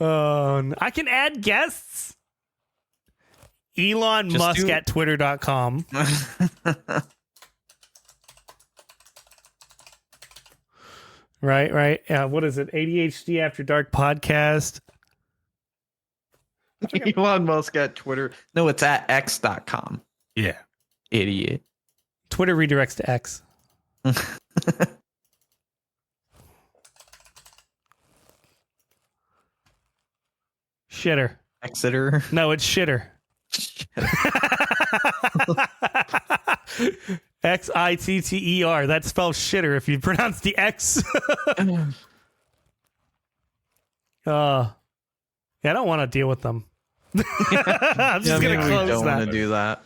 S5: I can add guests. Elon
S3: Just
S5: Musk
S3: do-
S5: at twitter.com. Right. What is it? ADHD After Dark podcast.
S3: Elon Musk at Twitter. No, it's at x.com.
S6: Yeah.
S3: Idiot.
S5: Twitter redirects to X. Shitter.
S3: Exeter.
S5: No, it's shitter. Xitter. That spells shitter if you pronounce the X. Yeah, I don't want to deal with them. I'm just gonna close
S3: don't
S5: that.
S3: want to do that.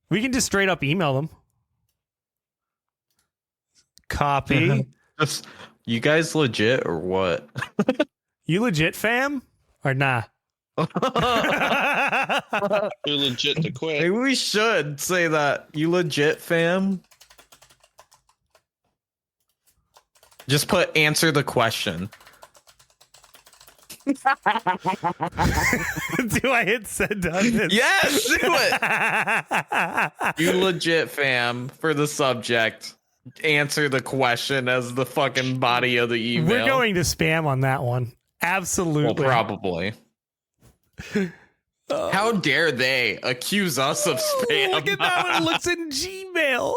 S5: We can just straight up email them. Copy.
S3: Just, you guys legit or what?
S5: You legit, fam? Or nah?
S4: You're legit to quit.
S3: Maybe we should say that. You legit, fam? Just put answer the question.
S5: Do I hit send on this?
S3: Yes, do it. You legit, fam, for the subject. Answer the question as the fucking body of the email.
S5: We're going to spam on that one. Absolutely.
S3: Well, probably. How dare they accuse us of spam?
S5: Look at that one. It looks in Gmail.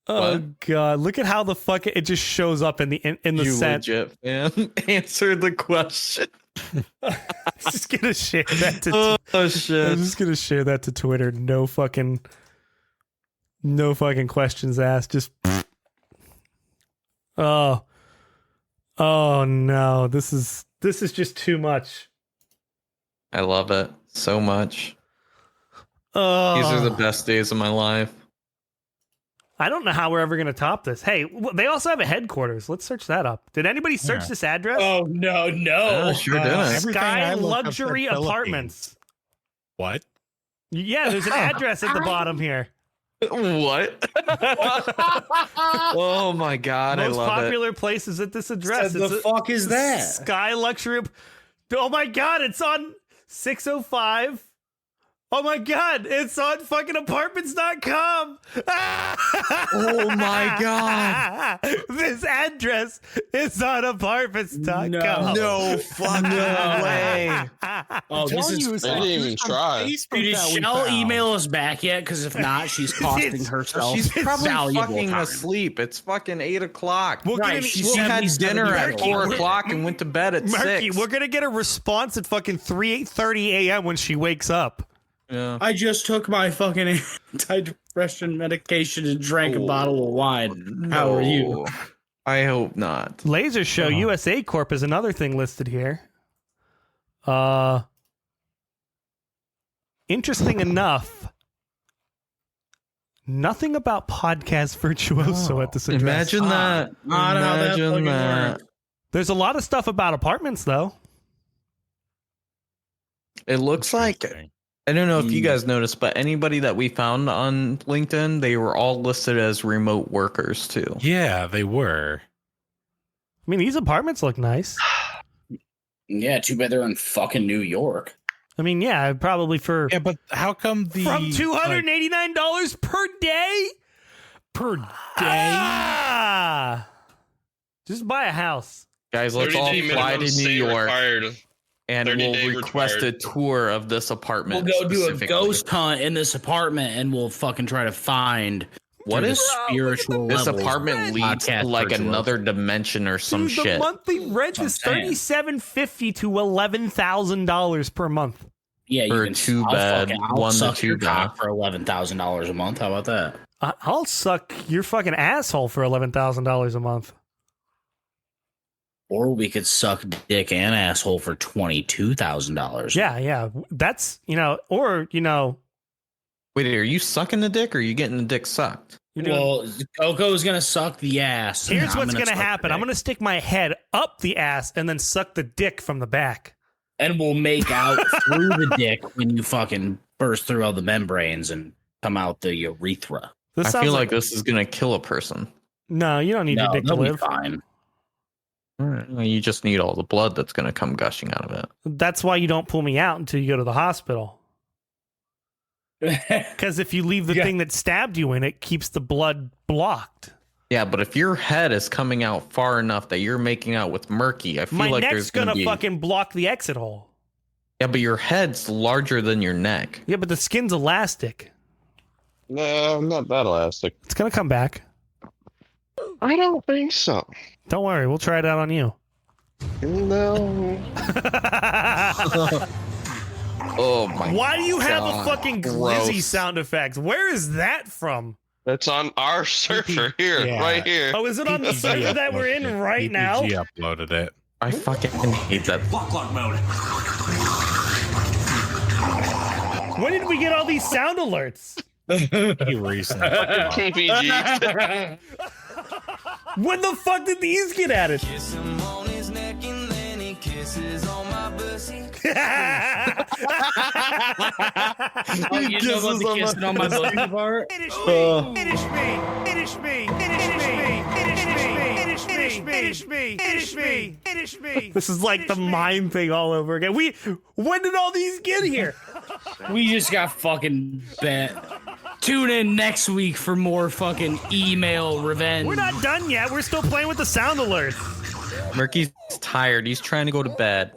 S5: Oh
S3: What?
S5: God! Look at how the fuck it just shows up in the
S3: You
S5: sent.
S3: legit, fam. Answer the question.
S5: I'm just gonna share that to.
S3: Oh
S5: I'm
S3: shit.
S5: just gonna share that to Twitter. No fucking questions asked. Just. Oh no! This is just too much.
S3: I love it so much.
S5: Oh,
S3: These are the best days of my life.
S5: I don't know how we're ever gonna top this. Hey, they also have a headquarters. Let's search that up. Did anybody search this address?
S1: Oh no,
S3: Oh, sure didn't.
S6: everything
S5: Sky
S6: I looked up
S5: Luxury
S6: said
S5: Apartments.
S6: What?
S5: Yeah, there's an address at the bottom here.
S3: What? Oh my god,
S5: Most
S3: I love
S5: popular places at this address.
S1: the fuck is that?
S5: Sky Luxury. Oh my god, it's on 605. Oh my god, it's on fucking apartments.com.
S3: Oh my god.
S5: This address is on apartments.com.
S3: No fucking way.
S1: Oh, this is.
S4: I didn't even try.
S1: Did Shell email us back yet? Because if not, she's costing herself.
S3: She's probably
S1: valuable
S3: fucking
S1: time.
S3: asleep. It's fucking 8 o'clock.
S5: We'll
S1: Right,
S5: get
S1: she
S5: an,
S3: She
S1: sent
S3: had
S1: me
S3: dinner
S1: 70
S3: at 4 o'clock and went to bed at
S5: Murky,
S3: 6.
S5: we're gonna get a response at fucking 8:30 a.m. when she wakes up.
S3: Yeah.
S1: I just took my fucking anti-depression medication and drank a bottle of wine. How are you?
S3: I hope not.
S5: Laser Show USA Corp is another thing listed here. Interesting enough, nothing about Podcast Virtuoso at this address.
S3: Imagine that.
S1: Not how that
S3: Imagine
S1: fucking
S3: that.
S1: works.
S5: There's a lot of stuff about apartments, though.
S3: It looks like, I don't know if you guys noticed, but anybody that we found on LinkedIn, they were all listed as remote workers too.
S6: Yeah, they were.
S5: I mean, these apartments look nice.
S1: Yeah, too bad they're in fucking New York.
S5: I mean, yeah, probably for
S6: Yeah, but how come the
S5: from $289 per day?
S6: per day?
S5: Ah! Just buy a house.
S3: Guys, let's all
S4: 30-day
S3: fly to
S4: minimum
S3: New
S4: stay
S3: York
S4: required.
S3: and
S4: 30-day
S3: we'll request
S4: required.
S3: a tour of this apartment.
S1: We'll go do a
S3: specifically.
S1: ghost hunt in this apartment, and we'll fucking try to find
S3: What
S1: the
S3: is
S1: spiritual
S3: this
S1: levels
S3: apartment
S1: of
S3: leads to
S1: Podcast
S3: like
S1: Virtuoso.
S3: another dimension or some
S5: Dude, the
S3: shit.
S5: monthly rent is
S1: I'm saying.
S5: $3,750 to $11,000 per month.
S1: Yeah,
S3: For
S1: you
S3: a
S1: can
S3: two-bed,
S1: I'll
S3: one to
S1: suck
S3: two
S1: your cock
S3: bath.
S1: for $11,000 a month. How about that?
S5: I'll suck your fucking asshole for $11,000 a month.
S1: Or we could suck dick and asshole for $22,000.
S5: Yeah. That's, or,
S3: Wait, are you sucking the dick or are you getting the dick sucked?
S5: you're doing,
S1: Well, Coco's gonna suck the ass. and
S5: here's
S1: I'm
S5: what's going to
S1: suck the
S5: happen. I'm
S1: dick.
S5: going to stick my head up the ass and then suck the dick from the back.
S1: And we'll make out through the dick when you fucking burst through all the membranes and come out the urethra.
S5: This
S3: I
S5: sounds
S3: feel like this is gonna kill a person.
S5: No, you don't need
S1: No,
S5: your dick to
S1: they'll be
S5: live.
S1: fine.
S3: All right. Well, you just need all the blood that's gonna come gushing out of it.
S5: That's why you don't pull me out until you go to the hospital. Because if you leave the
S1: Yeah.
S5: thing that stabbed you in, it keeps the blood blocked.
S3: Yeah, but if your head is coming out far enough that you're making out with Murky, I feel
S5: My
S3: like
S5: neck's
S3: there's gonna
S5: gonna
S3: be.
S5: fucking block the exit hole.
S3: Yeah, but your head's larger than your neck.
S5: Yeah, but the skin's elastic.
S4: No, I'm not that elastic.
S5: It's gonna come back.
S4: I don't think so.
S5: Don't worry, we'll try it out on you.
S4: No.
S3: Oh my!
S5: Why do you have a
S3: God,
S5: fucking
S3: gross.
S5: glizzy sound effect? Where is that from?
S4: That's on our server here,
S6: Yeah.
S4: right here.
S5: Oh, is it on the server that we're in right now?
S6: PPG uploaded it.
S3: I fucking hate that.
S5: When did we get all these sound alerts?
S6: He recently.
S4: KPG.
S5: When the fuck did these get added?
S1: Oh, you know about the kissing on my pussy part?
S5: Finish me! Finish me! Finish me! Finish me! Finish me! Finish me! Finish me! Finish me! This is like the mime thing all over again. When did all these get here?
S1: We just got fucking bent. Tune in next week for more fucking email revenge.
S5: We're not done yet. We're still playing with the sound alerts.
S3: Murky's tired. He's trying to go to bed.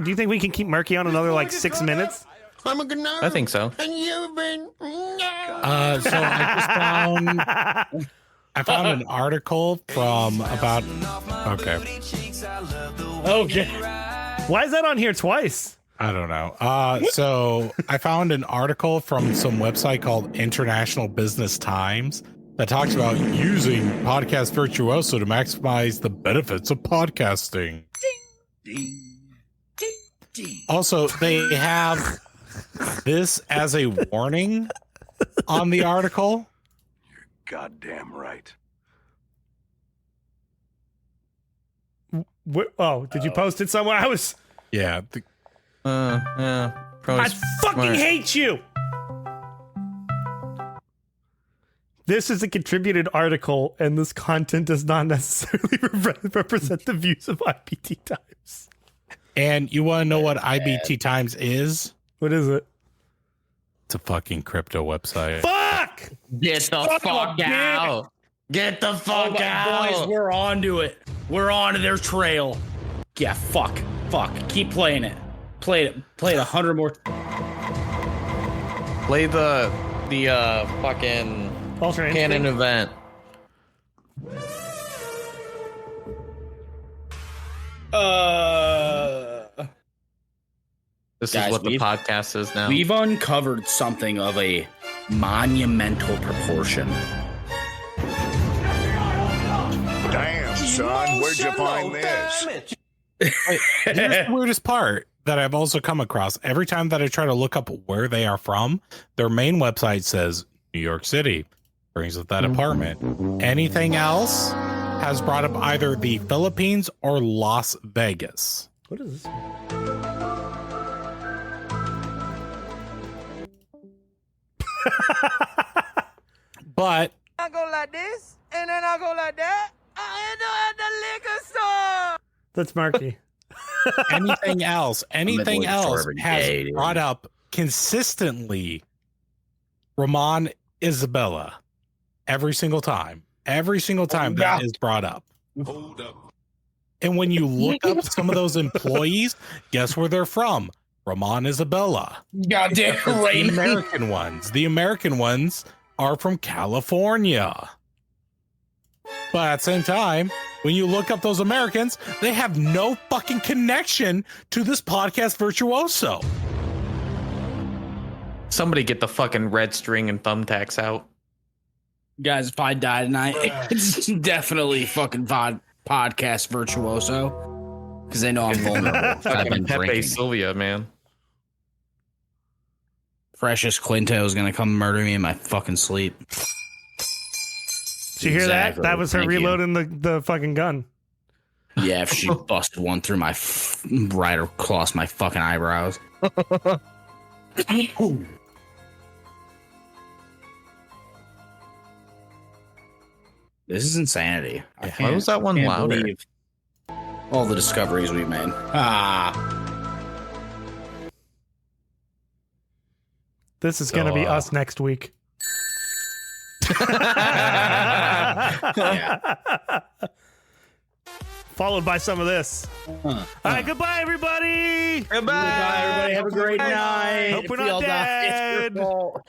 S5: Do you think we can keep Murky on another like 6 minutes?
S8: I'm a good nerd.
S3: I think so.
S8: And you've been.
S6: So I found an article from about. Okay.
S1: Okay.
S5: Why is that on here twice?
S6: I don't know. So I found an article from some website called International Business Times that talks about using Podcast Virtuoso to maximize the benefits of podcasting. Also, they have this as a warning on the article.
S7: Goddamn right.
S5: Oh, did you post it somewhere?
S6: Yeah.
S3: Yeah. Probably
S5: I fucking hate you. This is a contributed article, and this content does not necessarily represent the views of IBT Times.
S6: And you want to know what IBT Times is?
S5: What is it?
S6: It's a fucking crypto website.
S5: Fuck!
S1: Get the fuck out. Get the fuck out. Boys, we're on to it. We're on to their trail. Yeah, fuck. Keep playing it. Play it 100 more.
S3: Play the fucking
S5: Alternate
S3: canon
S5: instinct?
S3: event. This
S1: Guys,
S3: is what the
S1: we've-
S3: podcast is now.
S1: We've uncovered something of a monumental proportion.
S7: Damn, son, where'd you find this?
S6: Here's the weirdest part that I've also come across. Every time that I try to look up where they are from, their main website says New York City, brings up that apartment. Anything else has brought up either the Philippines or Las Vegas.
S5: What is this?
S6: But
S9: I go like this, and then I go like that. I end up at the liquor store.
S5: That's Marky.
S6: anything else
S1: Midway
S6: has
S1: every day, dude.
S6: brought up consistently Ramon Isabella every single time that is brought up.
S7: Hold up.
S6: And when you look up some of those employees, guess where they're from? Ramon Isabella.
S1: Goddamn
S6: The American ones are from California. But at the same time, when you look up those Americans, they have no fucking connection to this podcast virtuoso.
S3: Somebody get the fucking red string and thumbtacks out.
S1: Guys, if I die tonight, it's definitely fucking podcast virtuoso. Because they know I'm vulnerable. I've
S3: Fucking
S1: been
S3: Pepe
S1: drinking.
S3: Sylvia, man.
S1: Precious Quinto is gonna come murder me in my fucking sleep.
S5: Did you hear
S1: Exactly.
S5: that? That was her
S1: Thank you.
S5: reloading the fucking gun.
S1: Yeah, if she busted one through my right across my fucking eyebrows. This is insanity.
S3: Why was that one
S1: can't
S3: louder?
S1: believe all the discoveries we've made.
S5: This is gonna be us next week.
S1: Yeah.
S5: Followed by some of this. All right, goodbye, everybody.
S1: Goodbye, everybody. Have a great night.
S5: Hope we're
S1: If we
S5: not
S1: all die, it's your
S5: dead.
S1: fault.